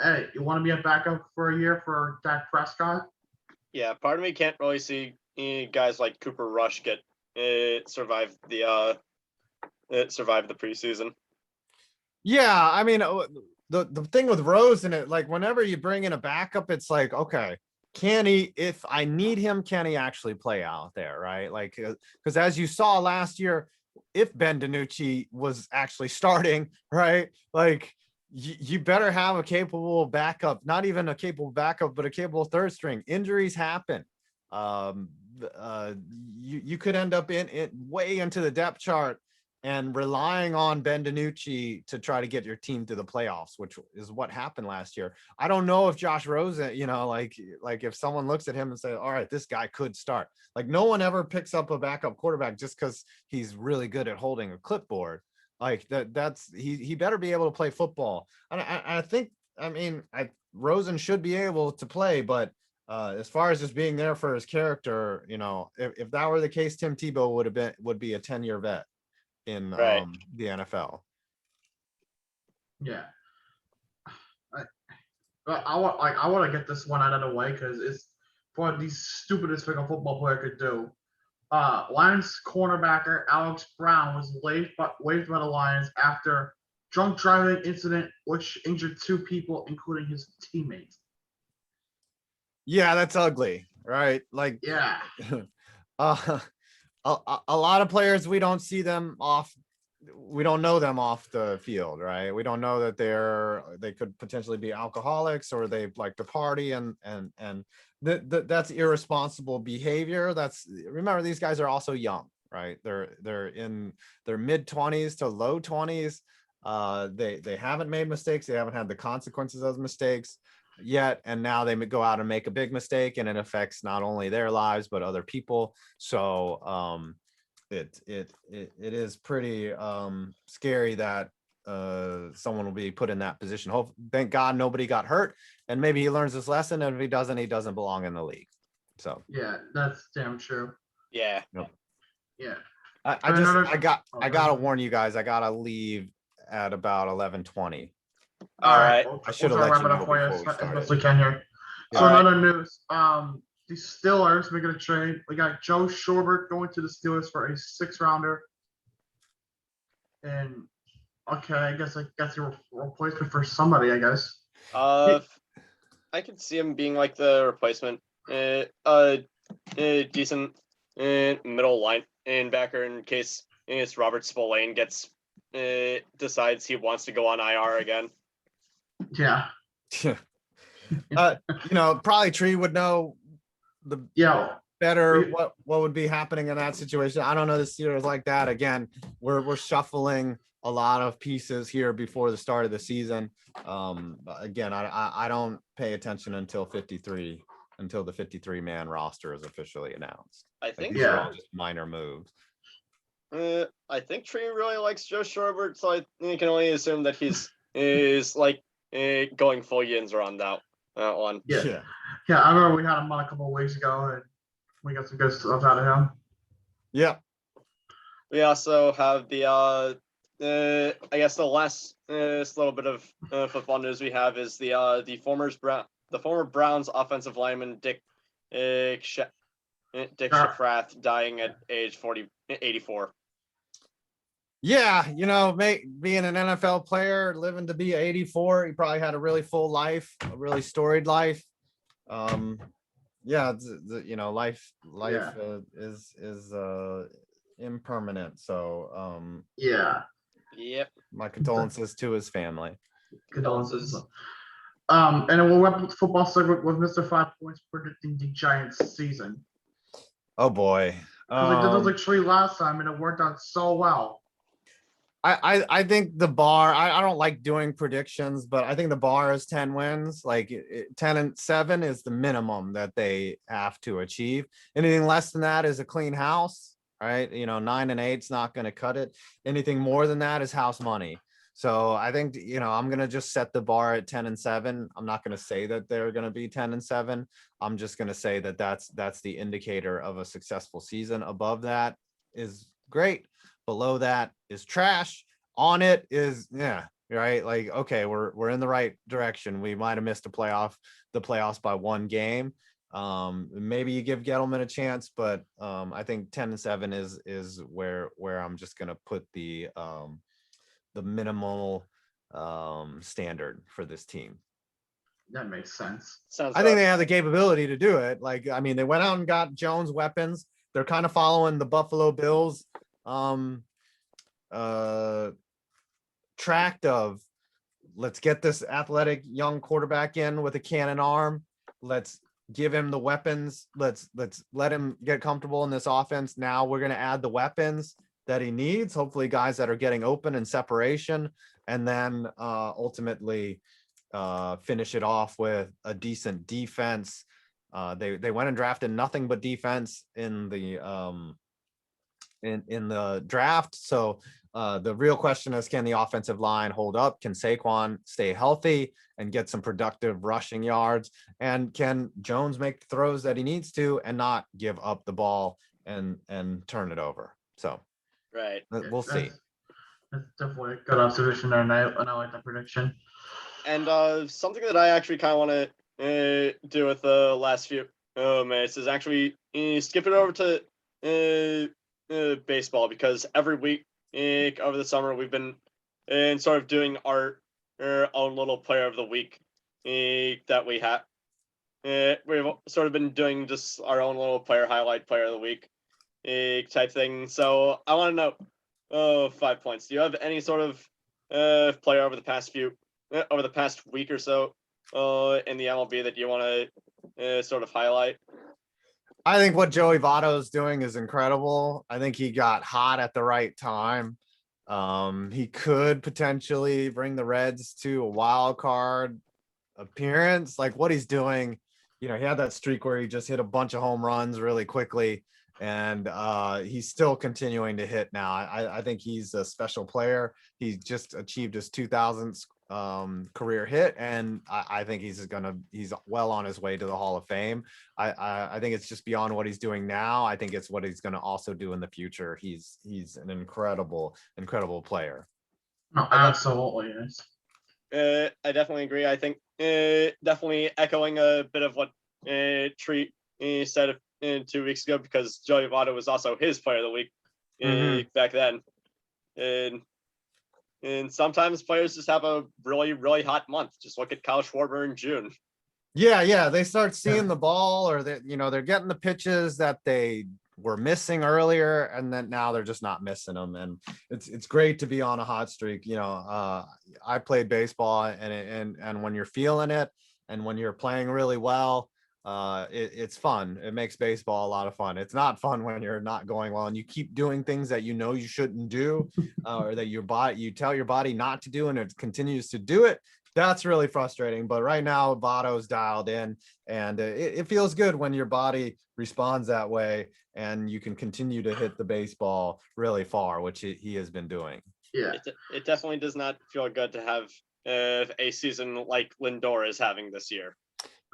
"Hey, you want to be a backup for a year for Dak Prescott?" Yeah, part of me can't really see guys like Cooper Rush get survive the preseason. Yeah, I mean, the thing with Rosen, like whenever you bring in a backup, it's like, okay, can he, if I need him, can he actually play out there, right? Like, because as you saw last year, if Ben DiNucci was actually starting, right, like you better have a capable backup, not even a capable backup, but a capable third string. Injuries happen. You could end up in way into the depth chart and relying on Ben DiNucci to try to get your team to the playoffs, which is what happened last year. I don't know if Josh Rosen, like if someone looks at him and say, all right, this guy could start. Like no one ever picks up a backup quarterback just because he's really good at holding a clipboard. Like he better be able to play football. And I think, Rosen should be able to play, but as far as just being there for his character, if that were the case, Tim Tebow would be a 10-year vet in Right. the NFL. Yeah. I want to get this one out of the way because it's one of the stupidest thing a football player could do. Lions cornerbacker Alex Brown was waived by the Lions after drunk driving incident which injured 2 people, including his teammates. Yeah, that's ugly, right? Like, Yeah. A lot of players, we don't see them we don't know them off the field, right? We don't know that they could potentially be alcoholics or they like to party and that's irresponsible behavior. Remember, these guys are also young, right? They're in their mid-20s to low 20s. They haven't made mistakes. They haven't had the consequences of mistakes yet, and now they go out and make a big mistake and it affects not only their lives but other people. So it is pretty scary that someone will be put in that position. Thank God nobody got hurt, and maybe he learns this lesson, and if he doesn't belong in the league. So yeah, that's damn true. Yeah. Yep. Yeah. I gotta warn you guys, I gotta leave at about 11:20. All right. I should have let you know before we as best started. we can here. So All right. another news. The Steelers making a trade. We got Joe Schobert going to the Steelers for a 6th rounder. And okay, I guess your replacement for somebody, I guess. I could see him being like the replacement. Decent middle linebacker in case Robert Spillane decides he wants to go on IR again. Yeah. Probably Tree would know better what would be happening in that situation. I don't know the Steelers like that. Again, we're shuffling a lot of pieces here before the start of the season. Again, I don't pay attention until the 53-man roster is officially announced. I think these are all just minor moves. I think Tree really likes Joe Schobert, so I can only assume that is like going full Yinzer on that one. Yeah. I remember we had him on a couple of weeks ago, and we got some good stuff out of him. Yeah. We also have the I guess the last little bit of football news we have is the former Browns offensive lineman Dick Shafrath dying at age 84. Yeah, being an NFL player, living to be 84, he probably had a really full life, a really storied life. Life is impermanent. So Yep. my condolences to his family. Condolences. And then we'll wrap up the football segment with Mr. 5 Points predicting the Giants season. Oh boy. Because they did this like Tree last time and it worked out so well. I think the bar, I don't like doing predictions, but I think the bar is 10 wins. Like 10-7 is the minimum that they have to achieve. Anything less than that is a clean house, right? 9-8 is not going to cut it. Anything more than that is house money. So I think, I'm going to just set the bar at 10-7. I'm not going to say that they're going to be 10-7. I'm just going to say that that's the indicator of a successful season. Above that is great. Below that is trash. On it is, right. Like, okay, we're in the right direction. We might've missed the playoffs by 1 game. Maybe you give Gettleman a chance, but I think 10-7 is where I'm just going to put the minimal standard for this team. That makes sense. I think they have the capability to do it. Like, they went out and got Jones weapons. They're kind of following the Buffalo Bills tract of let's get this athletic young quarterback in with a cannon arm. Let's give him the weapons. Let's let him get comfortable in this offense. Now we're going to add the weapons that he needs, hopefully guys that are getting open and separation, and then ultimately finish it off with a decent defense. They went and drafted nothing but defense in the draft. So the real question is, can the offensive line hold up? Can Saquon stay healthy and get some productive rushing yards? And can Jones make the throws that he needs to and not give up the ball and turn it over? So Right. we'll see. That's definitely a good observation there, and I like that prediction. And something that I actually kind of want to do with the last few minutes is actually skip it over to baseball, because every week over the summer we've been sort of doing our own little player of the week that we have. We've sort of been doing just our own little player of the week type thing. So I want to know, 5 points. Do you have any sort of player over the past week or so in the MLB that you want to sort of highlight? I think what Joey Votto is doing is incredible. I think he got hot at the right time. He could potentially bring the Reds to a wild card appearance. Like what he's doing, he had that streak where he just hit a bunch of home runs really quickly, and he's still continuing to hit now. I think he's a special player. He just achieved his 2000th career hit, and I think he's well on his way to the Hall of Fame. I think it's just beyond what he's doing now. I think it's what he's going to also do in the future. He's an incredible player. No, absolutely is. I definitely agree. I think definitely echoing a bit of what Tree said 2 weeks ago, because Joey Votto was also his player of the week back then. And sometimes players just have a really, really hot month. Just look at Kyle Schwarber in June. Yeah. They start seeing the ball, or they're getting the pitches that they were missing earlier, and then now they're just not missing them. And it's great to be on a hot streak. I played baseball, and when you're feeling it and when you're playing really well, it's fun. It makes baseball a lot of fun. It's not fun when you're not going well and you keep doing things that you shouldn't do, or that you tell your body not to do, and it continues to do it. That's really frustrating. But right now, Votto's dialed in, and it feels good when your body responds that way, and you can continue to hit the baseball really far, which he has been doing. Yeah, it definitely does not feel good to have a season like Lindor is having this year.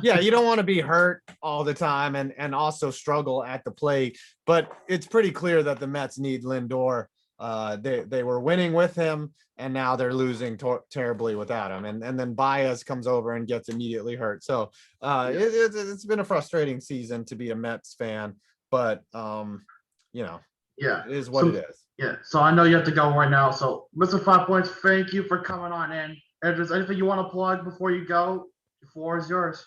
Yeah, you don't want to be hurt all the time and also struggle at the plate. But it's pretty clear that the Mets need Lindor. They were winning with him, and now they're losing terribly without him. And then Baez comes over and gets immediately hurt. So it's been a frustrating season to be a Mets fan. But yeah, it is what it is. Yeah. So I know you have to go right now. So Mr. 5 Points, thank you for coming on in. If there's anything you want to plug before you go, the floor is yours.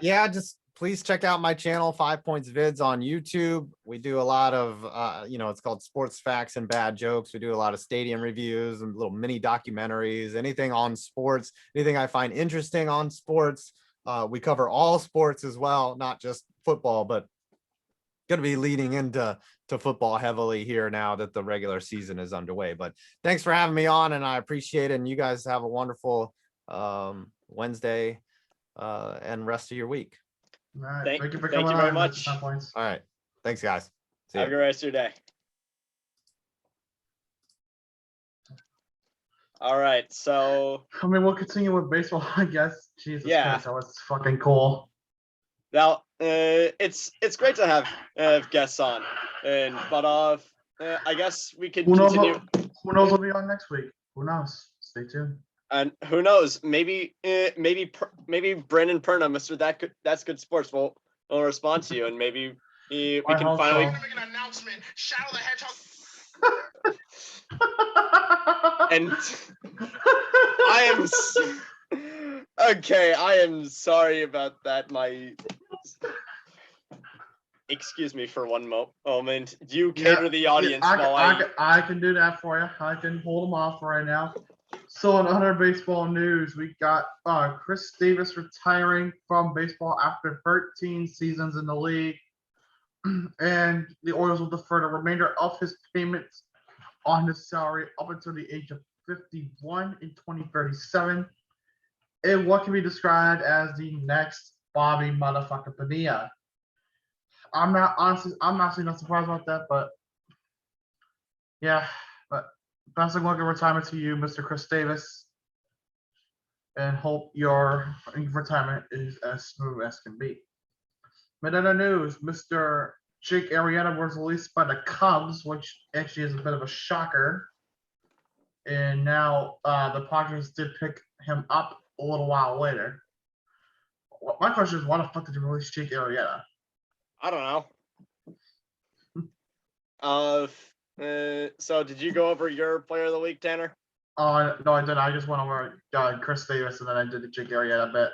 Just please check out my channel, 5 Points Vids on YouTube. We do a lot of it's called Sports Facts and Bad Jokes. We do a lot of stadium reviews and little mini documentaries, anything on sports, anything I find interesting on sports. We cover all sports as well, not just football, but going to be leading into football heavily here now that the regular season is underway. But thanks for having me on, and I appreciate it. And you guys have a wonderful Wednesday and rest of your week. All right. Thank you very much. All right. Thanks, guys. See Have a good rest of your day. All right. So I mean, we'll continue with baseball, I guess. Jesus Christ, that was fucking cool. Now, it's great to have guests on, but I guess we could continue. Who knows what'll be on next week? Who knows? Stay tuned. And who knows? Maybe Brandon Perna, That's Good Sports will respond to you, and maybe we can finally make an announcement. Shadow the Hedgehog. And I am sorry about that. Excuse me for one moment. You cater the audience I can do that for you. I can hold them off right now. So in other baseball news, we got Chris Davis retiring from baseball after 13 seasons in the league, and the Orioles will defer the remainder of his payments on his salary up until the age of 51 in 2037, in what can be described as the next Bobby motherfucker Padilla. I'm honestly not surprised about that, but yeah, but best of luck in retirement to you, Mr. Chris Davis, and hope your retirement is as smooth as can be. But in other news, Mr. Jake Arrieta was released by the Cubs, which actually is a bit of a shocker. And now the Padres did pick him up a little while later. My question is, why the fuck did you release Jake Arrieta? I don't know. So did you go over your player of the week, Tanner? Oh, no, I didn't. I just went over Chris Davis, and then I did the Jake Arrieta bit.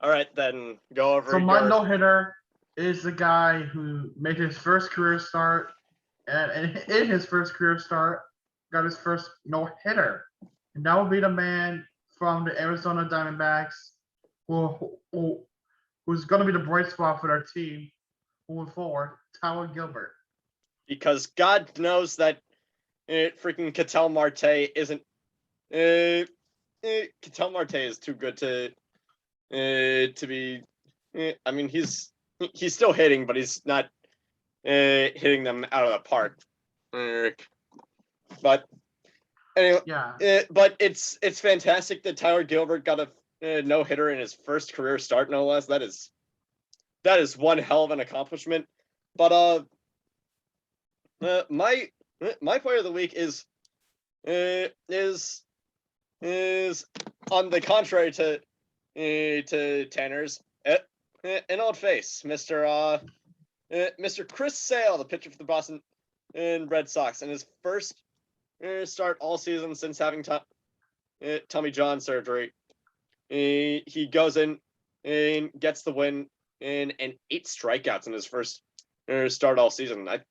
All right, then go over So my your. no-hitter is the guy who made his first career start, and in his first career start, got his first no-hitter. And that would be the man from the Arizona Diamondbacks, who's going to be the bright spot for their team moving forward, Tyler Gilbert. Because God knows that freaking Ketel Marte isn't. Ketel Marte is too good to be. I mean, he's still hitting, but he's not hitting them out of the park. But anyway, Yeah. but it's fantastic that Tyler Gilbert got a no hitter in his first career start, no less. That is one hell of an accomplishment. But my player of the week is on the contrary to Tanner's, an old face, Mr. Chris Sale, the pitcher for the Boston Red Sox, in his first start all season since having Tommy John surgery. He goes in and gets the win and 8 strikeouts in his first start all season. I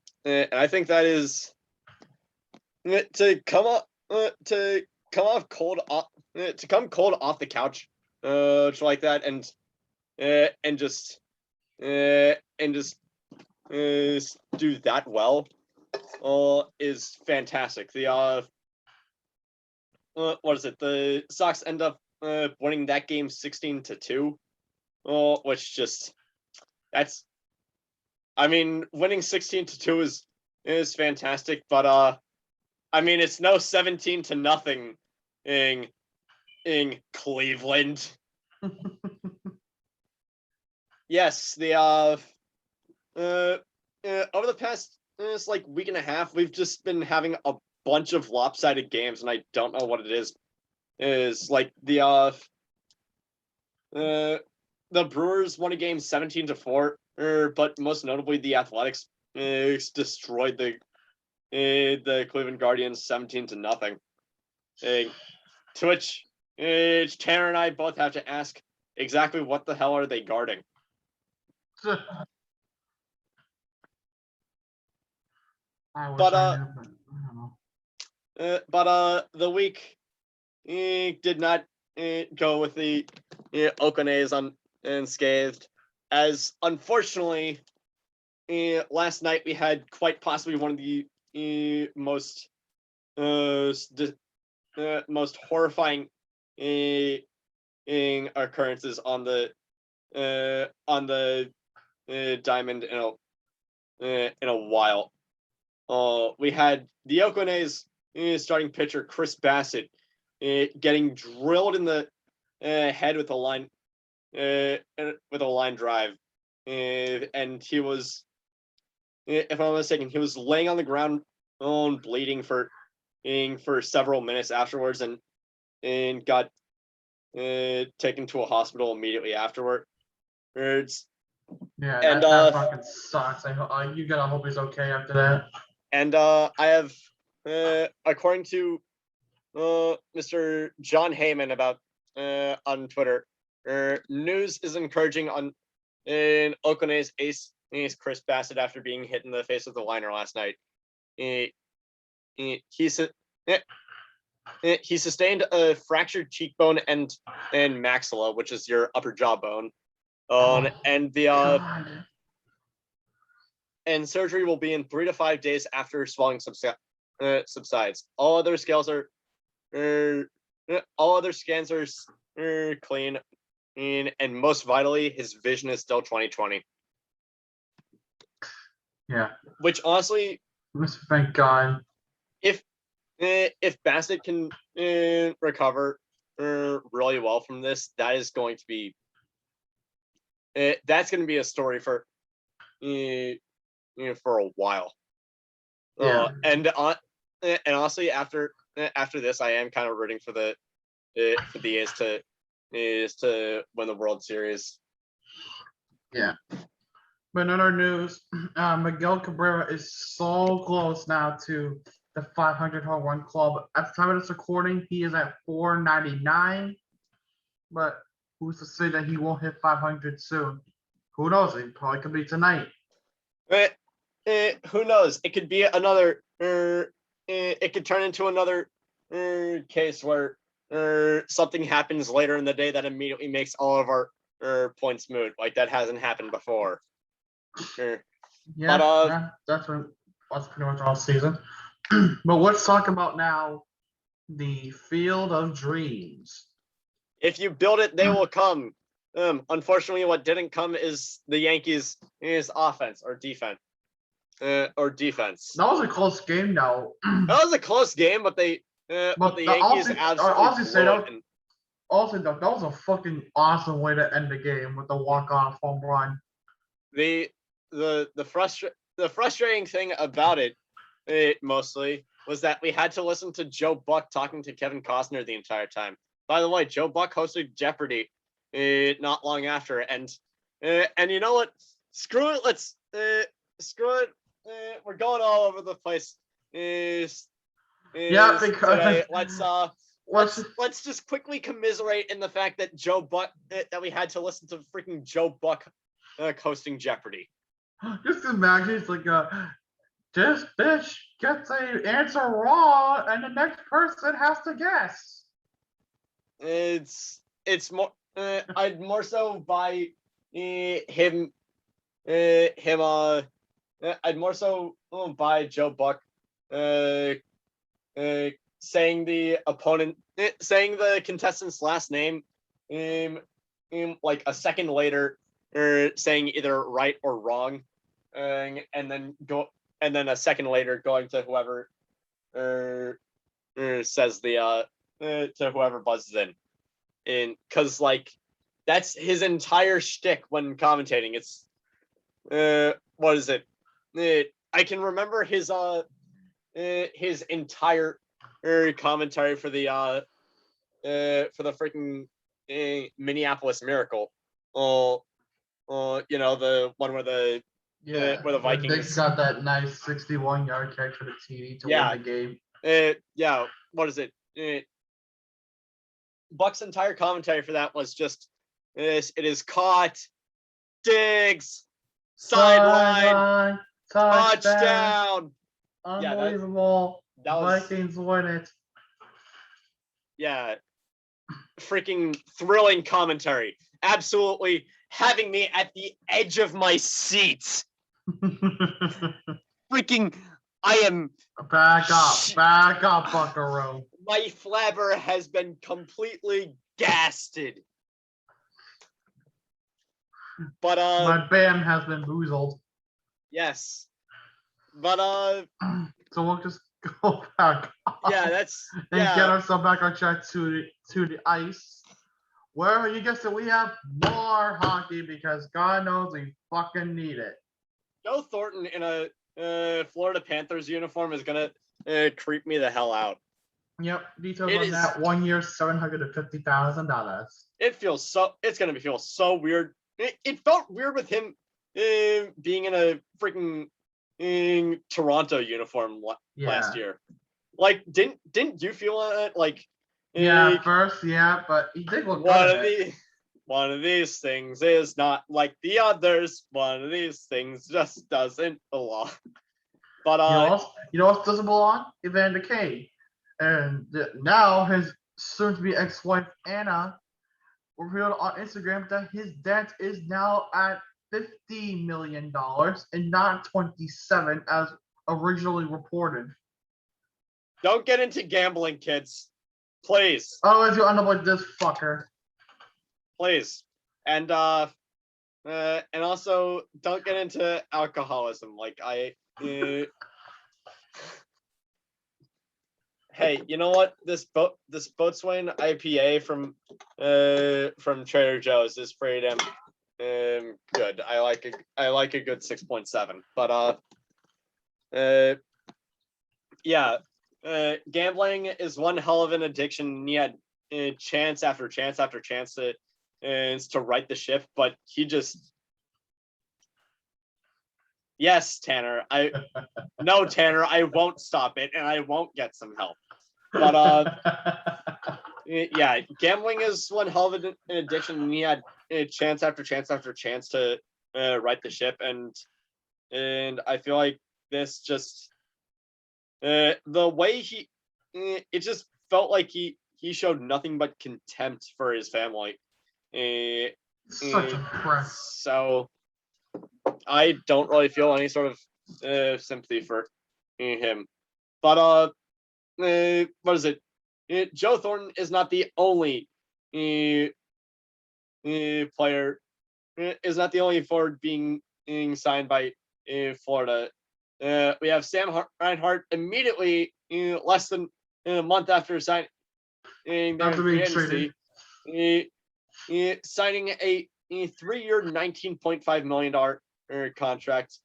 think that is to come cold off the couch, like that, and just do that well, is fantastic. What is it? The Sox end up winning that game 16-2. Which just I mean, winning 16-2 is fantastic, but I mean, it's no 17-0 in Cleveland. Yes, over the past week and a half, we've just been having a bunch of lopsided games, and I don't know what it is. Is like the Brewers won a game 17-4, but most notably the Athletics destroyed the Cleveland Guardians 17-0. To which Tanner and I both have to ask, exactly what the hell are they guarding? But the week did not go with the Oakland A's unscathed, as unfortunately last night we had quite possibly one of the most horrifying occurrences on the diamond in a while. We had the Oakland A's starting pitcher Chris Bassett getting drilled in the head with a line drive, and he was, if I'm not mistaken, he was laying on the ground, bleeding for several minutes afterwards, and got taken to a hospital immediately afterwards. Yeah, and that fucking sucks. You gotta hope he's okay after that. And I have, according to Mr. John Heyman on Twitter, news is encouraging on Oakland A's ace Chris Bassett after being hit in the face with the liner last night. He said, he sustained a fractured cheekbone and maxilla, which is your upper jawbone. And the God. and surgery will be in 3 to 5 days after swelling subsides. All other scans are clean, and most vitally, his vision is still 20/20. Yeah. Which honestly, Thank God. if Bassett can recover really well from this, that is going to be that's going to be a story for for a while. Yeah. And honestly, after this, I am kind of rooting for the A's to win the World Series. Yeah. But in other news, Miguel Cabrera is so close now to the 500 home run club. At the time of this recording, he is at 499. But who's to say that he won't hit 500 soon? Who knows? It probably could be tonight. Who knows? It could be another. It could turn into another case where something happens later in the day that immediately makes all of our points moot. Like that hasn't happened before. Yeah, But, that's pretty much all season. But let's talk about now the Field of Dreams. if you build it, they will come. Unfortunately, what didn't come is the Yankees' offense or defense. That was a close game, though. That was a close game, but the Yankees absolutely blew it. Also, that was a fucking awesome way to end the game with the walk-off home run. The frustrating thing about it mostly was that we had to listen to Joe Buck talking to Kevin Costner the entire time. By the way, Joe Buck hosted Jeopardy not long after, and you know what? Screw it. Let's screw it. We're going all over the place. Yeah, because today. Let's just quickly commiserate in the fact that Joe Buck that we had to listen to freaking Joe Buck hosting Jeopardy. Just imagine it's like this bitch gets an answer wrong, and the next person has to guess. It's more. I'd more so buy him. I'd more so buy Joe Buck. Saying the opponent, saying the contestant's last name, like a second later, saying either right or wrong, and then a second later going to whoever says the to whoever buzzes in, because like that's his entire shtick when commentating. It's what is it? I can remember his entire commentary for the freaking Minneapolis Miracle. You know, the one where the Vikings got that nice 61-yard catch for the TD to win the game. Yeah, what is it? Buck's entire commentary for that was just it is caught, digs, sideline, touchdown. Unbelievable. That was, Vikings win it. Yeah. Freaking thrilling commentary. Absolutely having me at the edge of my seat. Freaking, I am... Back up, Buckaroo. My flabber has been completely gasted. But, my band has been boozled. Yes. But, so we'll just go back. Yeah, that's... And get ourselves back on track to the ice. Where you guess that we have more hockey because God knows we fucking need it. Joe Thornton in a Florida Panthers uniform is gonna creep me the hell out. Yep, details on that. 1 year, $750,000. It's gonna feel so weird. It felt weird with him being in a freaking Toronto uniform last year. Like, didn't you feel it? Like, yeah, first, yeah, but he did look good. One of these things is not like the others. One of these things just doesn't belong. But you know what else doesn't belong? Evander Kane. And now his soon-to-be ex-wife Anna revealed on Instagram that his debt is now at $50 million and not 27 as originally reported. Don't get into gambling, kids. Please. Otherwise, you'll end up like this fucker. Please. And also don't get into alcoholism. Like hey, you know what? This Boatswain IPA from Trader Joe's is pretty damn good. I like a good 6.7. But yeah, gambling is one hell of an addiction. And he had chance after chance after chance to right the ship, but he just Tanner, no, Tanner, I won't stop it, and I won't get some help. But yeah, gambling is one hell of an addiction, and he had chance after chance after chance to right the ship, and I feel like this just the way it just felt like he showed nothing but contempt for his family. Such a prick. So I don't really feel any sort of sympathy for him. But what is it? Joe Thornton is not the only player. Is not the only forward being signed by Florida. We have Sam Reinhart immediately, less than a month after signing After being traded. Signing a 3-year, $19.5 million contract.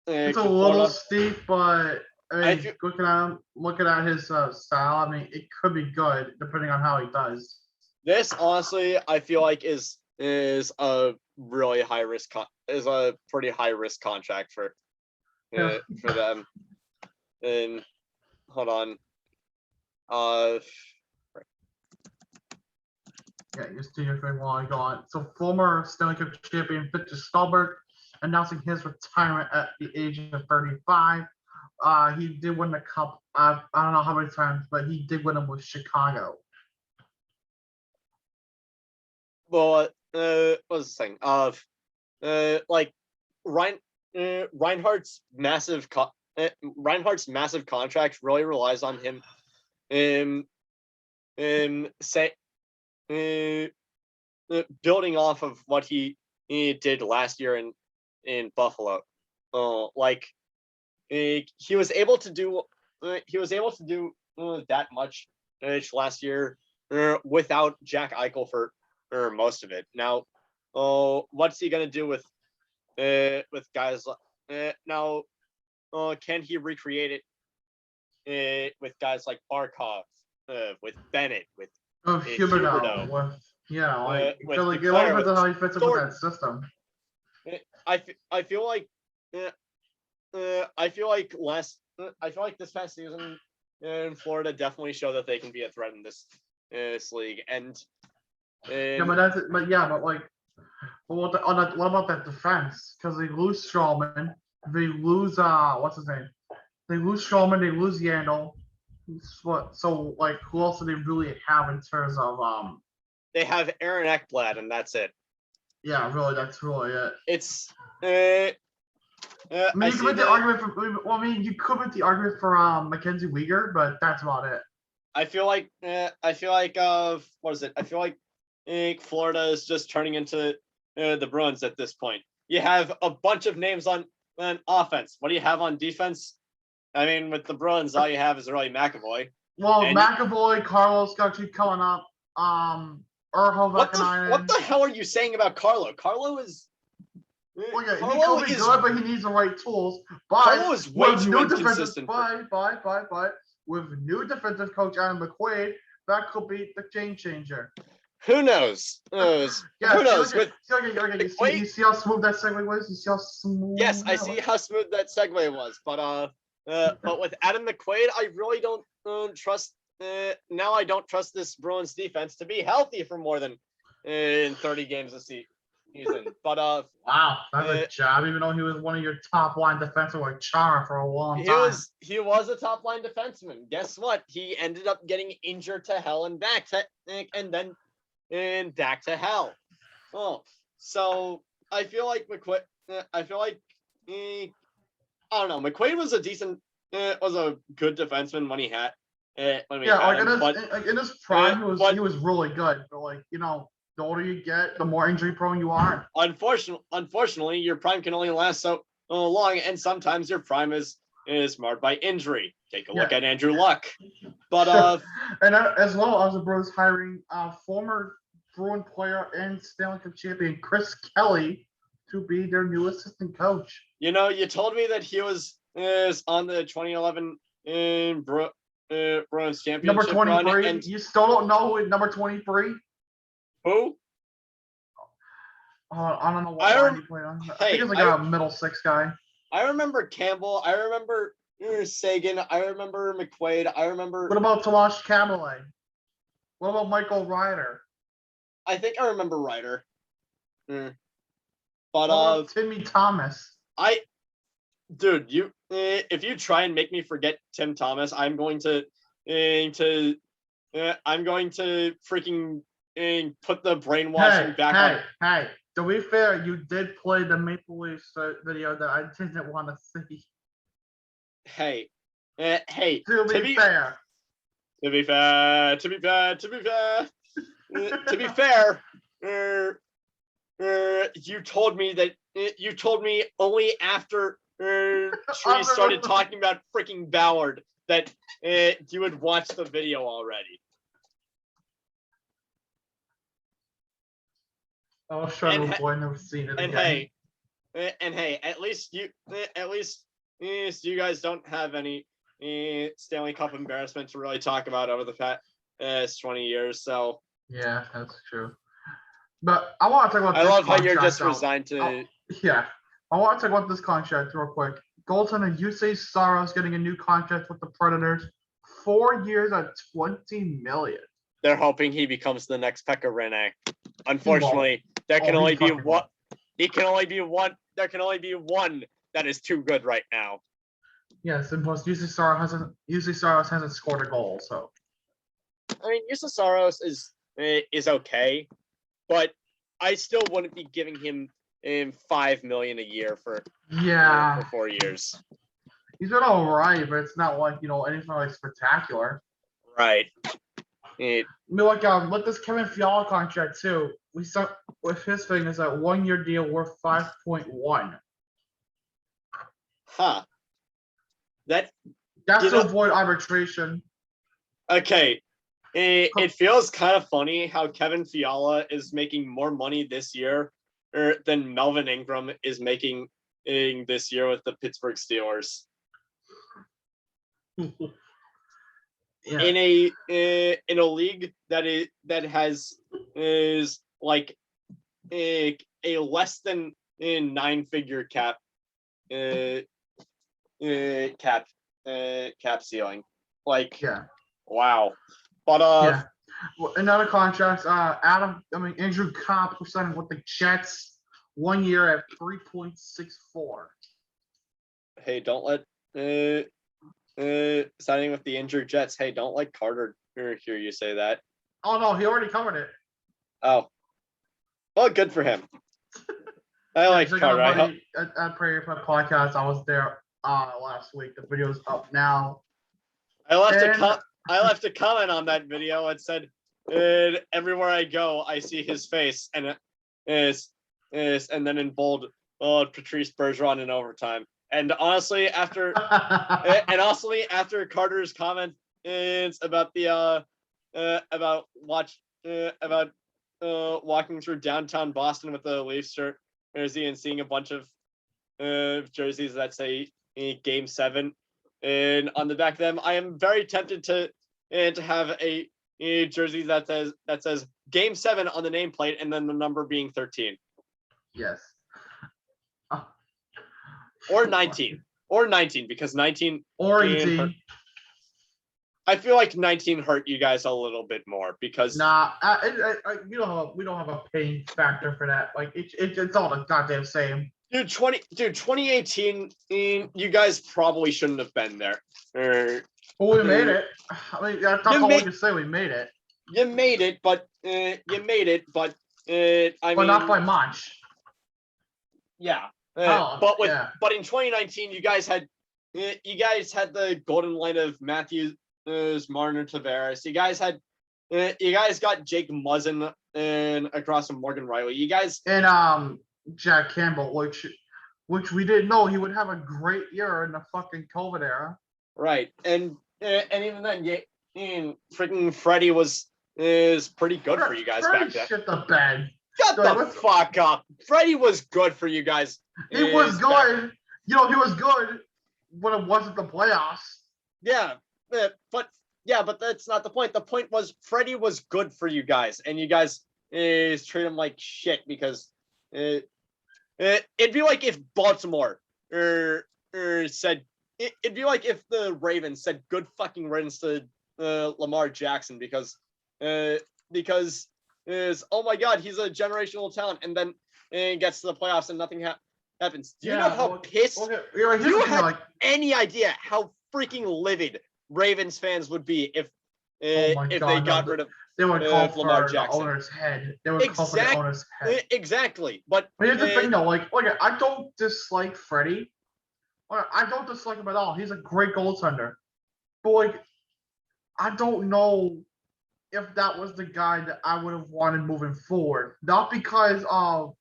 It's a to little Florida. steep, but I mean, looking at his style, I mean, it could be good depending on how he does. This honestly, I feel like is a really high risk is a pretty high risk contract for them. And hold on, yeah, just do your thing while I go on. So former Stanley Cup champion Victor Stalberg announcing his retirement at the age of 35. He did win the cup. I don't know how many times, but he did win them with Chicago. well, what was the thing of like Reinhardt's massive contract really relies on him building off of what he did last year in Buffalo. Like he was able to do that much last year without Jack Eichel for most of it. Now, what's he gonna do with guys? Now, can he recreate it with guys like Barkov, with Bennett, with Huberdeau. Yeah, like with like it Duclair, all depends on how he fits in with Thornton. that system. I feel like this past season in Florida definitely showed that they can be a threat in this league. And Yeah, but that's it. But yeah, but like, what about that defense? Because they lose Strawman, they lose what's his name? They lose Strawman, they lose Yandel. So like, who else do they really have in terms of they have Aaron Ekblad, and that's it. Yeah, really, that's really it. It's I mean, you could make the argument for. Well, I mean, you could make the argument for Mackenzie Weegar, but that's about it. I feel like what is it? I feel like Florida is just turning into the Bruins at this point. You have a bunch of names on offense. What do you have on defense? I mean, with the Bruins, all you have is really McAvoy. Well, McAvoy, Carlos got you coming up. What the hell are you saying about Carlo? Carlo is. Well, yeah, he could be good, but he needs the right tools. But Carlo is way too inconsistent. With new defensive coach Adam McQuaid, that could be the game changer. Who knows? Yeah, who knows? You see how smooth that segue was? You see how smooth? Yes, I see how smooth that segue was. But with Adam McQuaid, I really don't trust. Now I don't trust this Bruins defense to be healthy for more than 30 games a season. But Wow, that's a Uh, job, even though he was one of your top line defensive like Chara for a long he time. was a top line defenseman. Guess what? He ended up getting injured to hell and back to back to hell. Oh, so I feel like McQuaid. I feel like I don't know. McQuaid was a decent, was a good defenseman when he had. When we Yeah, had like him, but in his prime, but- he was really good. But like, you know, the older you get, the more injury prone you are. unfortunately, your prime can only last so long, and sometimes your prime is marred by injury. Take a look Yeah. at Andrew Luck. But And as well as the Bruins hiring former Bruin player and Stanley Cup champion Chris Kelly to be their new assistant coach. you know, you told me that he is on the 2011 Bruins championship Number run, 23. and You still don't know who number 23? who? I don't know what I line rem- he played on. I Hey, think it's like a middle six guy. I remember Campbell. I remember Sagan. I remember McQuaid. I remember. What about Tomas Kaberle? What about Michael Ryder? I think I remember Ryder. But What about Timmy Thomas? dude, you if you try and make me forget Tim Thomas, I'm going to freaking put the brainwashing back on. Hey! To be fair, you did play the Maple Leafs video that I didn't want to see. Hey, To be fair, to be fair, you told me only after Tree started talking about freaking Ballard that you would watch the video already. I was trying And to avoid never seen it And again. hey, at least you guys don't have any Stanley Cup embarrassment to really talk about over the past 20 years. So Yeah, that's true. But I want to talk about. I this love how you're contract, just though. resigned to. Oh, yeah, I want to talk about this contract real quick. Goaltender Yusei Saros getting a new contract with the Predators, 4 years at $20 million. They're hoping he becomes the next Pekka Rinne. Unfortunately, there can Oh, only he be fucking one. He can only be one. There can only be one that is too good right now. Yes, and plus Yusei Saros hasn't scored a goal, so. I mean, Yusa Saros is okay, but I still wouldn't be giving him $5 million a year for Yeah, for 4 years. he's been all right, but it's not like, you know, anything like spectacular. Right. I mean, like with this Kevin Fiala contract too, we saw with his thing is that 1 year deal worth 5.1. Huh. That's You to know- avoid arbitration. Okay. It feels kind of funny how Kevin Fiala is making more money this year than Melvin Ingram is making this year with the Pittsburgh Steelers. Yeah. In a league that is like a less than 9-figure cap cap ceiling. Like, Yeah. wow. But Yeah. Well, in other contracts, Andrew Kopp who signed with the Jets 1 year at 3.64. hey, don't let signing with the injured Jets. Hey, don't let Carter hear you say that. Oh no, he already covered it. Oh, well, good for him. I like Check Carter. out I hope. at Prairie Pet Podcast. I was there last week. The video's up now. I left a comment on that video and said, everywhere I go, I see his face, and and then in bold, Patrice Bergeron in overtime. And honestly, after Carter's comment about the about walking through downtown Boston with the Leafs shirt jersey and seeing a bunch of jerseys that say Game 7 and on the back of them, I am very tempted to have a jersey that says Game 7 on the nameplate and then the number being 13 Yes. or 19 because 19 Or in 18. I feel like 19 hurt you guys a little bit more because Nah, we don't have a pain factor for that. Like it's all the goddamn same. dude, 2018, you guys probably shouldn't have been there. But we made it. I mean, that's all we can say. We made it, You made it, but I but mean, not by much. yeah. Oh, yeah. But in 2019, you guys had the golden line of Matthews, Martin, Tavares. You guys got Jake Muzzin and across from Morgan Riley. You guys And Jack Campbell, which we didn't know he would have a great year in the fucking COVID era. right, and even then, freaking Freddie is pretty good for you guys back then. Shit the bed. Shut the fuck up. Freddie was good for you guys. He was good. He was good when it wasn't the playoffs. Yeah, but that's not the point. The point was Freddie was good for you guys, and you guys treat him like shit because it'd be like if Baltimore said it'd be like if the Ravens said good fucking riddance to Lamar Jackson because oh my god, he's a generational talent, and then gets to the playoffs and nothing happens. Do you know how pissed? Okay, do you have any idea how freaking livid Ravens fans would be if they got rid of they would call Lamar for Jackson? The owner's head. They would call for the owner's head. Exactly, but here's the thing, though. Like, I don't dislike Freddie. I don't dislike him at all. He's a great goaltender, but I don't know if that was the guy that I would have wanted moving forward. Not because of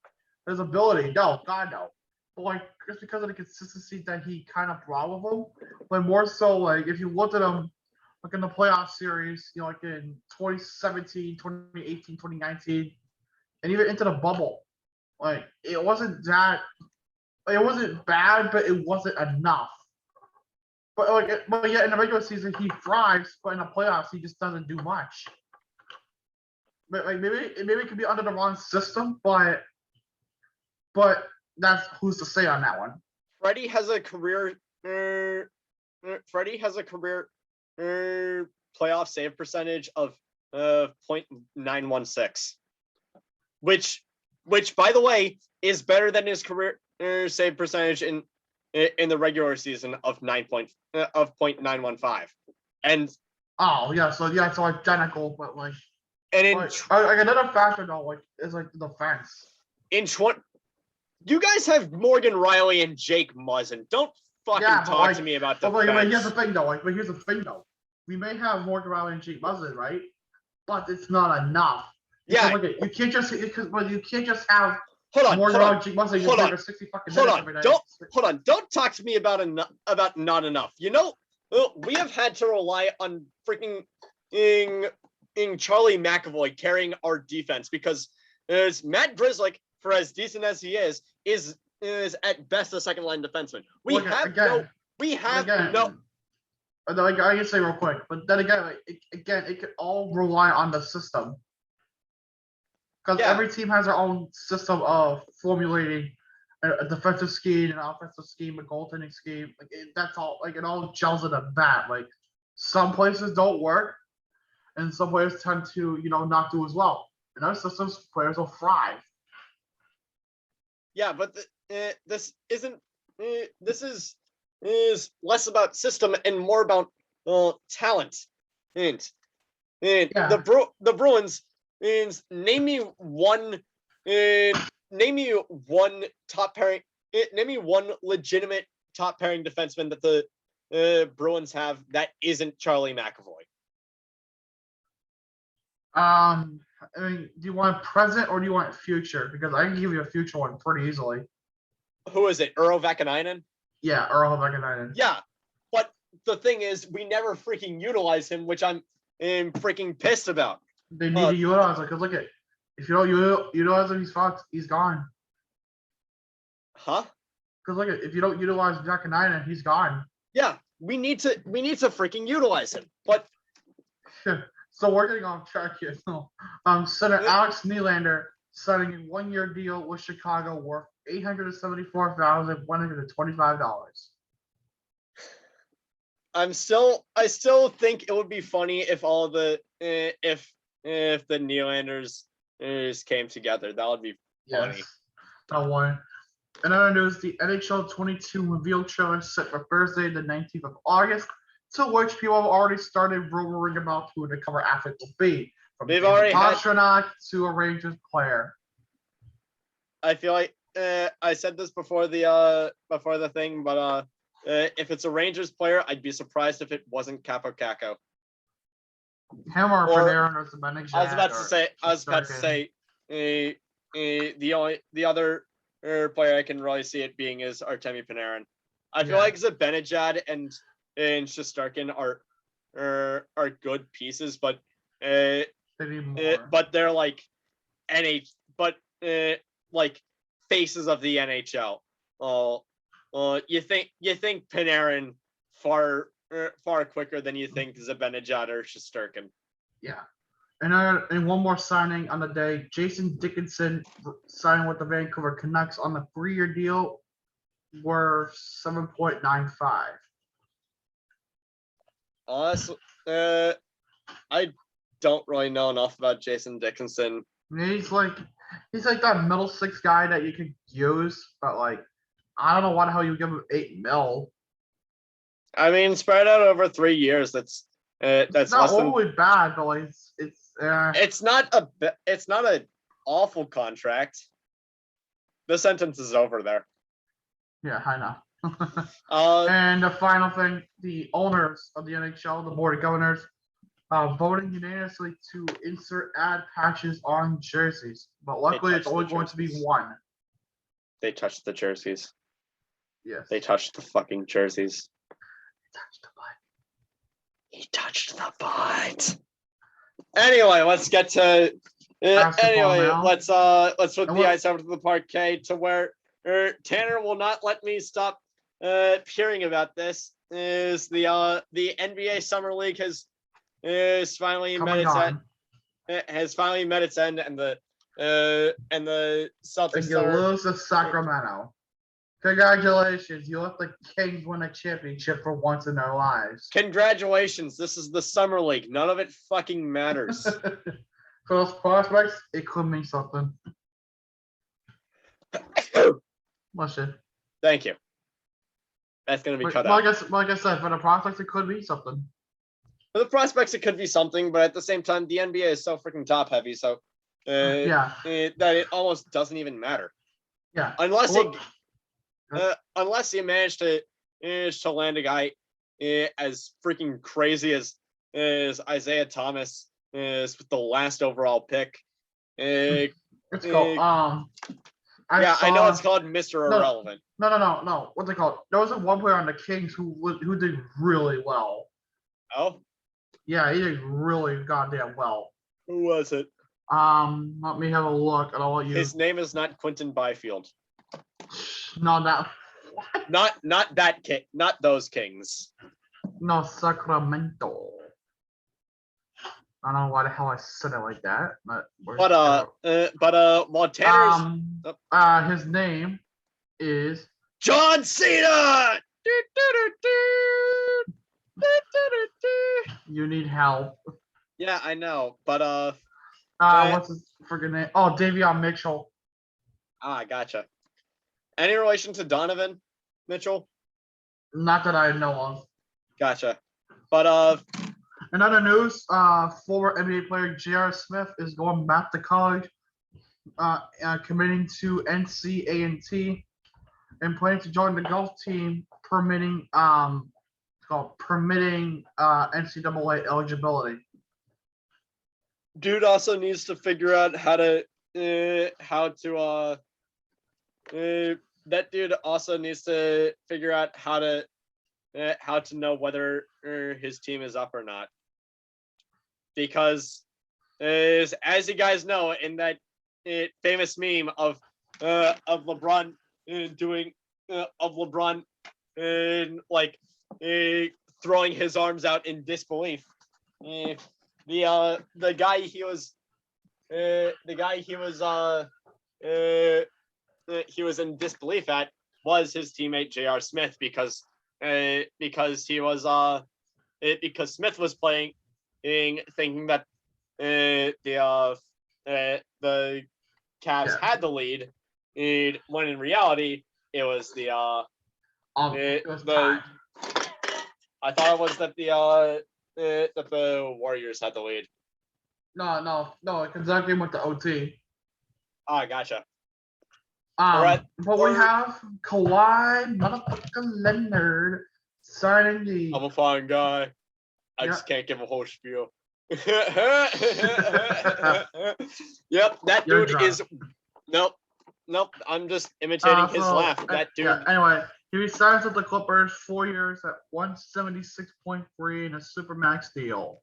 his ability, no, God no, but just because of the consistency that he kind of brought with him. But more so, if you looked at him, in the playoff series, like in 2017, 2018, 2019, and even into the bubble, it wasn't that. It wasn't bad, but it wasn't enough. But yeah, in the regular season he thrives, but in the playoffs he just doesn't do much. But maybe it could be under the wrong system, but that's who's to say on that one. Freddie has a career. Playoff save percentage of .916, which by the way is better than his career save percentage in the regular season of .915. And so identical, but and in another factor though, is the defense. You guys have Morgan Riley and Jake Muzzin. Don't fucking talk to me about the defense. But here's the thing though. We may have Morgan Riley and Jake Muzzin, right? But it's not enough. Yeah. You can't just have Hold on. 60 fucking hold minutes on. every night. Hold on. Don't talk to me about not enough. We have had to rely on freaking Charlie McAvoy carrying our defense because Matt Grzelcyk, for as decent as he is at best a second line defenseman. I can say real quick, but then again, it could all rely on the system. Because every team has their own system of formulating a defensive scheme, an offensive scheme, a goaltending scheme. That's all. It all gels in a bat. Some places don't work, and some players tend to, not do as well. In other systems, players will thrive. Yeah, but this isn't. This is less about system and more about talent. And the Bruins. Name me one top pairing. Name me one legitimate top pairing defenseman that the Bruins have that isn't Charlie McAvoy. Do you want present or do you want future? Because I can give you a future one pretty easily. Who is it? Urho Vakanainen? Yeah, Urho Vakanainen. Yeah, but the thing is, we never freaking utilize him, which I'm freaking pissed about. They need to utilize it because if you don't utilize him, he's gone. Huh? Because if you don't utilize Vakanainen, he's gone. Yeah, we need to freaking utilize him. But so we're getting off track here. So, Senator Alex Nylander signing a 1-year deal with Chicago worth $874,125. I still think it would be funny if all the if the Nylanders came together. That would be funny. Yes. That one. Another news: the NHL 22 reveal trailer set for Thursday, the 19th of August, to which people have already started rumoring about who the cover athlete will be, from They've an already had- astronaut to a Rangers player. I feel like I said this before the thing, but if it's a Rangers player, I'd be surprised if it wasn't Capo Caco. Him or Or- Panarin or Zibanejad. I was about to Shesterkin. say the other player I can really see it being is Artemi Panarin. I feel Yeah. like Zibanejad and Shesterkin are good pieces, but They need more. but they're like like faces of the NHL. You think Panarin far quicker than you think Zibanejad or Shesterkin. Yeah. And one more signing on the day: Jason Dickinson signing with the Vancouver Canucks on a 3-year deal worth $7.95. Honestly, I don't really know enough about Jason Dickinson. He's like that middle six guy that you could use, but like I don't know why the hell you give him $8 million. I mean, spread out over 3 years. That's It's not less than. always bad, but like It's not an awful contract. The sentence is over there. yeah, I know. Uh, And the final thing: the owners of the NHL, the board of governors, voting unanimously to insert ad patches on jerseys, but luckily it's touched only the going to be jerseys. one. they touched the jerseys. Yes. They touched the fucking jerseys. touched the button. He touched the butt. Anyway, let's get to. Basketball now. Let's put And the what- ice over to the parquet to where Tanner will not let me stop hearing about this. Is the NBA Summer League has finally Come met and its gone. end, and the Celtics And you lose to Sacramento. Congratulations, you let the Kings win a championship for once in their lives. Congratulations, this is the Summer League. None of it fucking matters. For those prospects, it could mean something. What's it? Thank you. That's gonna be cut out. Like I said, for the prospects, it could be something. For the prospects, it could be something, but at the same time, the NBA is so freaking top heavy, so Yeah, that it almost doesn't even matter. yeah. Unless Well, unless you manage to land a guy as freaking crazy as Isaiah Thomas is with the last overall pick. it's called I know it's called Mr. No. Irrelevant. No. What's it called? There was one player on the Kings who did really well. Oh, Yeah, he did really goddamn well. who was it? Let me have a look, and I'll let you. His name is not Quentin Byfield. No, that. Not that king. Not those Kings. No, Sacramento. I don't know why the hell I said it like that, but. While Tanner's his name is. John Cena. You need help. Yeah, I know, but What's his freaking name? Oh, Davion Mitchell. I gotcha. Any relation to Donovan Mitchell? Not that I know of. Gotcha. But In other news, former NBA player J.R. Smith is going back to college, committing to NCAA and planning to join the golf team, permitting NCAA eligibility. dude also needs to figure out that dude also needs to figure out how to know whether his team is up or not. Because as you guys know, in that famous meme of LeBron throwing his arms out in disbelief, the guy he was in disbelief at was his teammate J.R. Smith, because because he was because Smith was playing, thinking that the Cavs Yeah. had the lead, when in reality it was It was the tied. I thought it was that the Warriors had the lead. No, because that game went to OT. Ah, gotcha. But we have Kawhi motherfucking Leonard signing the. I'm a fine guy. I Yeah. just can't give a whole spiel. Yep, that You're dude drunk. is. Nope. I'm just imitating his laugh. That dude. Yeah, anyway, he signs with the Clippers 4 years at 176.3 in a supermax deal.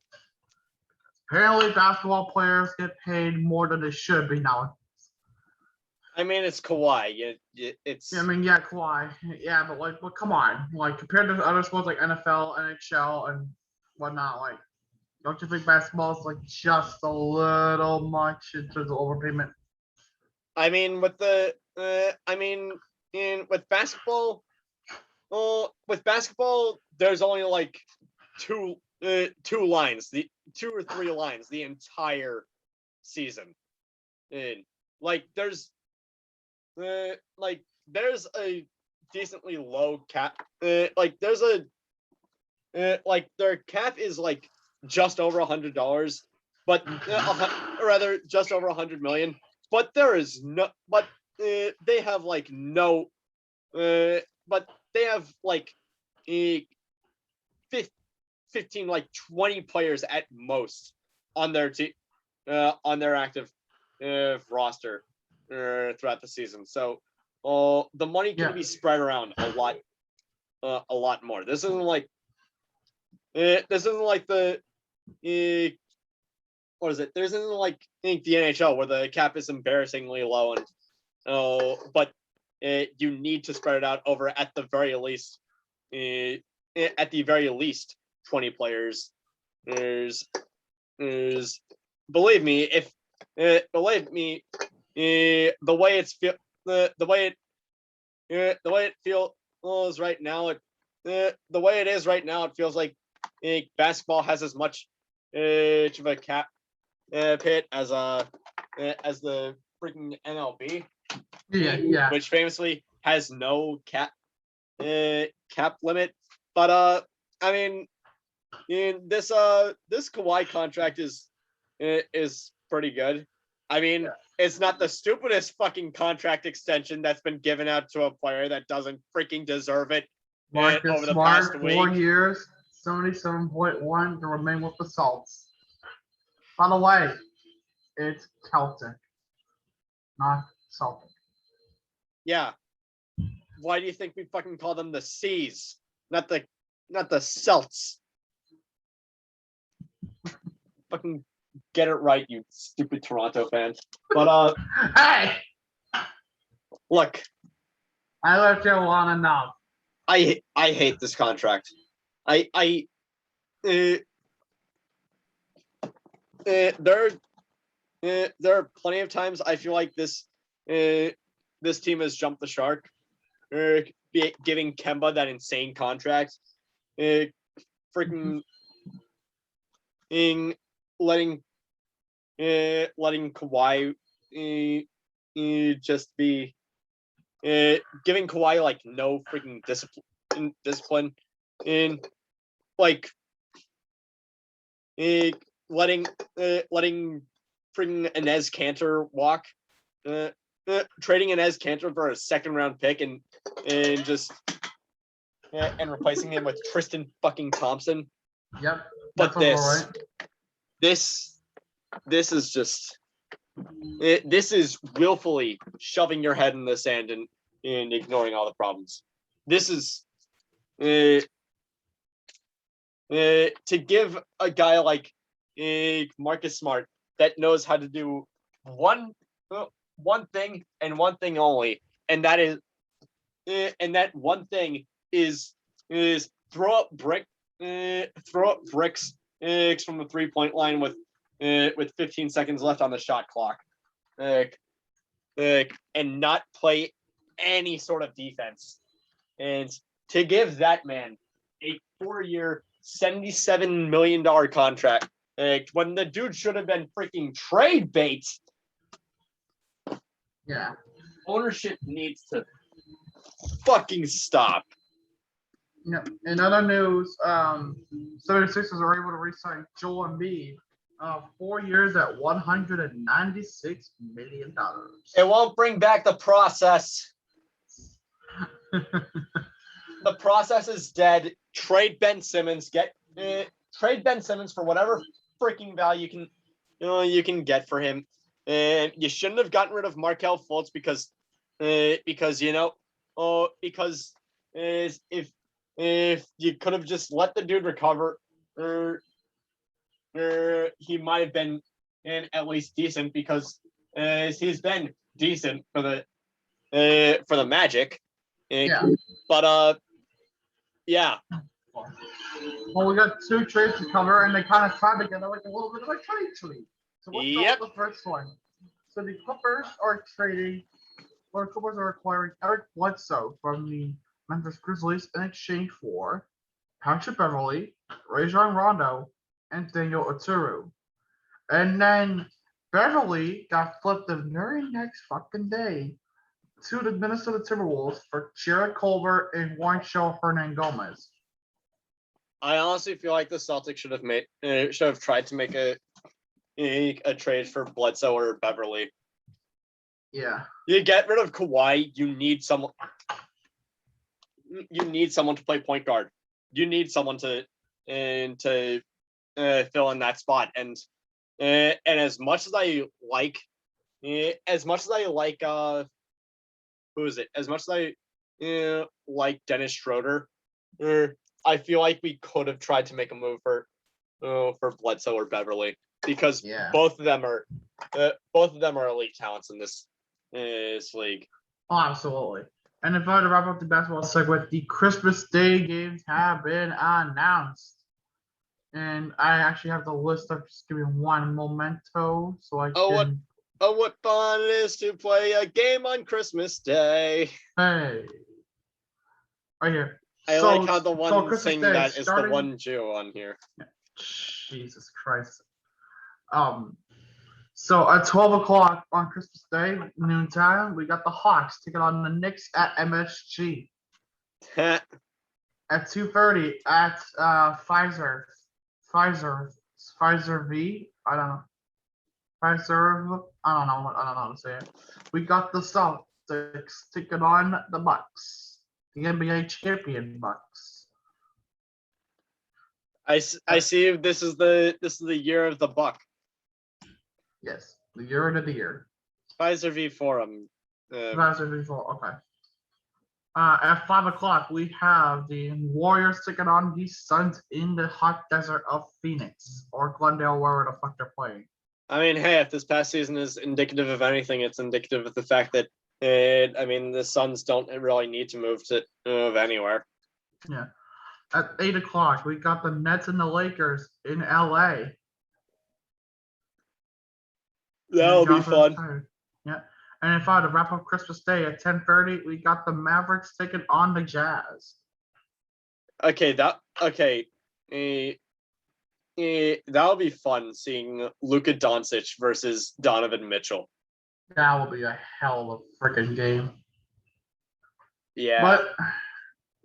Apparently, basketball players get paid more than they should be now. I mean, it's Kawhi. It's. I mean, yeah, Kawhi. Yeah, but come on. Like, compared to other sports like NFL, NHL, and whatnot, like, don't you think basketball is, like, just a little much in terms of overpayment? I mean, with the. With basketball. With basketball, there's only like two lines, the 2 or 3 lines the entire season. And like there's a decently low cap. Like there's a like their cap is like just over $100, but rather just over 100 million. But there is no. But they have like no. But they have like 15, like 20 players at most on their team, on their active roster throughout the season. So the money can be spread around a lot more. This isn't like the what is it? There isn't like the NHL where the cap is embarrassingly low, and but you need to spread it out over at the very least 20 players. There's believe me, the way it feels right now, the way it is right now, it feels like basketball has as much of a cap pit as the freaking MLB. Yeah. Which famously has no cap limit. But I mean, this Kawhi contract is pretty good. I mean, it's not the stupidest fucking contract extension that's been given out to a player that doesn't freaking deserve it over the past week. 4 years, 77.1 to remain with the Salts. By the way, it's Celtic, not Celtic. Yeah. Why do you think we fucking call them the Seas, not the Celts? Fucking get it right, you stupid Toronto fans. But Hey, look, I let you on enough. I hate this contract. There are plenty of times I feel like this team has jumped the shark, giving Kemba that insane contract, freaking letting Kawhi just be giving Kawhi like no freaking discipline in like letting freaking Inez Cantor walk, trading Inez Cantor for a 2nd round pick and just and replacing him with Tristan fucking Thompson. Yep. But this is just this is willfully shoving your head in the sand and ignoring all the problems. This is to give a guy like Marcus Smart that knows how to do one thing and one thing only, and that is that one thing is throw up bricks from the 3-point line with 15 seconds left on the shot clock, and not play any sort of defense, and to give that man a 4-year, $77 million contract when the dude should have been freaking trade bait. Yeah. Ownership needs to fucking stop. Yeah. In other news, 76ers are able to re-sign Joel Embiid, 4 years at $196 million. It won't bring back the process. The process is dead. Trade Ben Simmons. Trade Ben Simmons for whatever freaking value you can get for him. And you shouldn't have gotten rid of Markelle Fultz because if you could have just let the dude recover, he might have been at least decent because he's been decent for the Magic. Yeah. But yeah. Well, we got 2 trades to cover, and they kind of tie together like a little bit of a trade tree. So let's start with the first one. So the Clippers are acquiring Eric Bledsoe from the Memphis Grizzlies in exchange for Patrick Beverly, Rajon Rondo, and Daniel Oturu. And then Beverly got flipped the very next fucking day to the Minnesota Timberwolves for Jared Culver and Juancho Hernan-Gomez. I honestly feel like the Celtics should have tried to make a trade for Bledsoe or Beverly. Yeah. You get rid of Kawhi, you need someone to play point guard. You need someone to fill in that spot. And as much as I like who is it? As much as I like Dennis Schroeder, I feel like we could have tried to make a move for Bledsoe or Beverly because both of them are elite talents in this league. Oh, absolutely. And if I were to wrap up the basketball segment, the Christmas Day games have been announced. And I actually have the list up. Just give me one memento so I can. What fun it is to play a game on Christmas Day. Hey. Right here. I like how the one saying Day, that is the one Jew on here. Jesus Christ. So at 12 o'clock on Christmas Day, noontime, we got the Hawks taking on the Knicks at MSG. At 2:30 at Pfizer V. I don't know. Pfizer. I don't know how to say it. We got the Celtics taking on the Bucks, the NBA champion Bucks. I see. This is the year of the Buck. Yes, the year of the year. Pfizer V Forum. Pfizer V4. Okay. At 5 o'clock, we have the Warriors taking on the Suns in the hot desert of Phoenix or Glendale, wherever the fuck they're playing. I mean, hey, if this past season is indicative of anything, it's indicative of the fact that the Suns don't really need to move anywhere. Yeah. At 8 o'clock, we got the Nets and the Lakers in LA. That'll be fun. Yeah. And if I had to wrap up Christmas Day at 10:30, we got the Mavericks taking on the Jazz. That'll be fun seeing Luka Doncic versus Donovan Mitchell. That will be a hell of a freaking game. Yeah. But,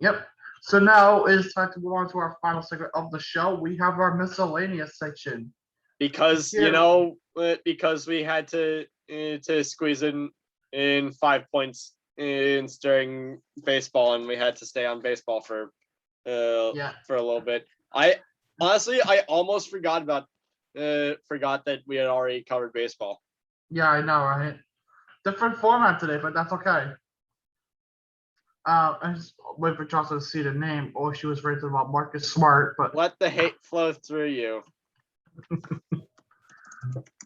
yep. So now it's time to move on to our final segment of the show. We have our miscellaneous section. Because because we had to squeeze in 5 points during baseball, and we had to stay on baseball for a little bit. I almost forgot that we had already covered baseball. Yeah, I know, right? Different format today, but that's okay. I just wait for Jocelyn to see the name. Oh, she was ranting about Marcus Smart, but let the hate flow through you.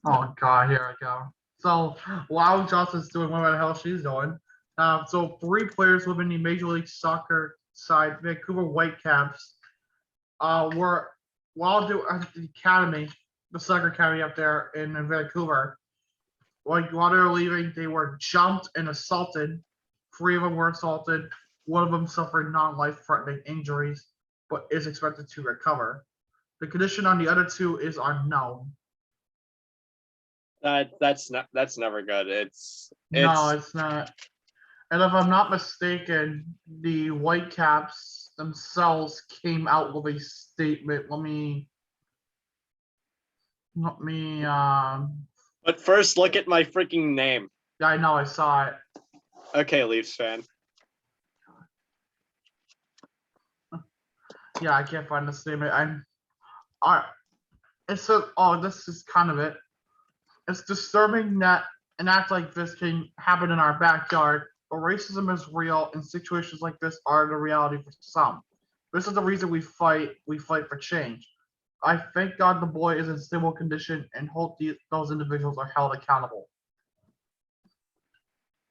Oh God, here I go. So while Johnson's doing whatever the hell she's doing, so 3 players within the Major League Soccer side, Vancouver Whitecaps, were while at the academy, the soccer academy up there in Vancouver. While they were leaving, they were jumped and assaulted. 3 of them were assaulted. One of them suffered non-life-threatening injuries, but is expected to recover. The condition on the other two is unknown. That's never good. No, it's not. And if I'm not mistaken, the Whitecaps themselves came out with a statement. Let me. But first, look at my freaking name. Yeah, I know, I saw it. Okay, Leafs fan. Yeah, I can't find the statement. It says, this is kind of it. It's disturbing that an act like this can happen in our backyard, but racism is real, and situations like this are the reality for some. This is the reason we fight. We fight for change. I thank God the boy is in stable condition and hope those individuals are held accountable.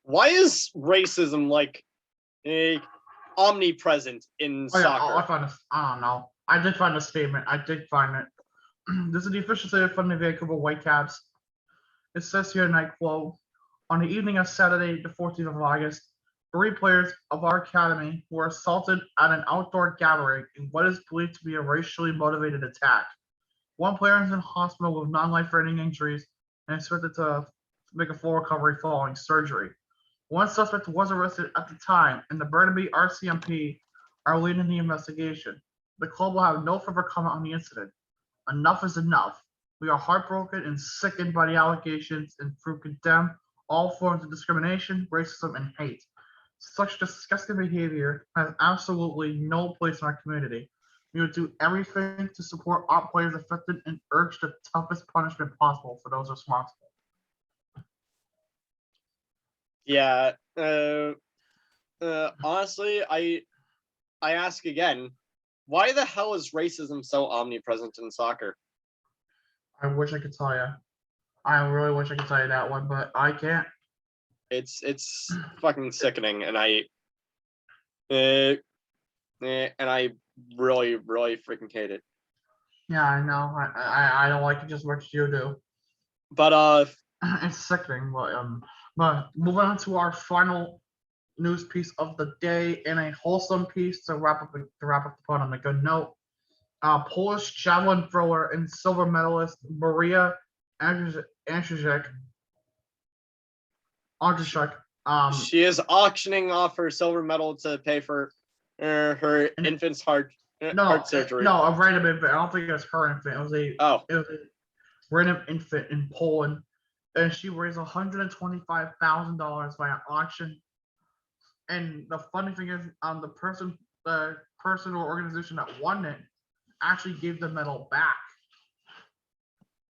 Why is racism like omnipresent in Oh yeah, soccer? I found this. I don't know. I did find a statement. I did find it. This is the official statement from the Vancouver Whitecaps. It says here, and I quote, on the evening of Saturday, the 14th of August, 3 players of our academy were assaulted at an outdoor gathering in what is believed to be a racially motivated attack. One player is in hospital with non-life-threatening injuries and expected to make a full recovery following surgery. One suspect was arrested at the time, and the Burnaby RCMP are leading the investigation. The club will have no further comment on the incident. Enough is enough. We are heartbroken and sickened by the allegations and condemn all forms of discrimination, racism, and hate. Such disgusting behavior has absolutely no place in our community. We would do everything to support our players affected and urge the toughest punishment possible for those responsible. Yeah. Honestly, I ask again, why the hell is racism so omnipresent in soccer? I wish I could tell you. I really wish I could tell you that one, but I can't. It's fucking sickening, and I really freaking hate it. Yeah, I know. I don't like it just as much as you do. But It's sickening, but moving on to our final news piece of the day, and a wholesome piece to wrap up the pod on a good note. Polish javelin thrower and silver medalist Maria Andrzejczyk. She is auctioning off her silver medal to pay for her infant's heart surgery. No, a random infant. I don't think it was her infant. It was a random infant in Poland, and she raised $125,000 by an auction. And the funny thing is, the person or organization that won it actually gave the medal back.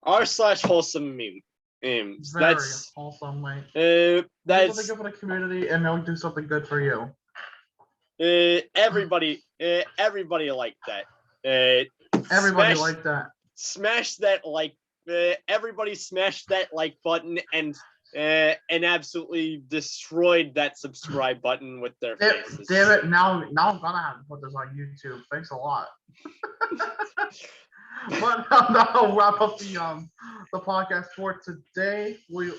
r/wholesome memes. Very That's wholesome, mate. That's something good for the community, and they'll do something good for you. Everybody like that. Everybody like that. Smash that like. Everybody smashed that like button and absolutely destroyed that subscribe button with their faces. Damn it! Now I'm gonna have to put this on YouTube. Thanks a lot. But that'll wrap up the podcast for today. We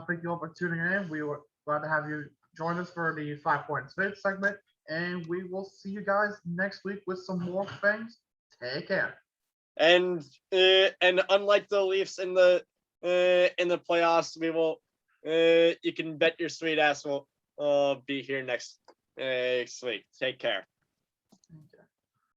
thank you all for tuning in. We were glad to have you join us for the 5-Points Vids segment, and we will see you guys next week with some more things. Take care. And unlike the Leafs in the playoffs, we will you can bet your sweet ass we'll be here next week. Take care.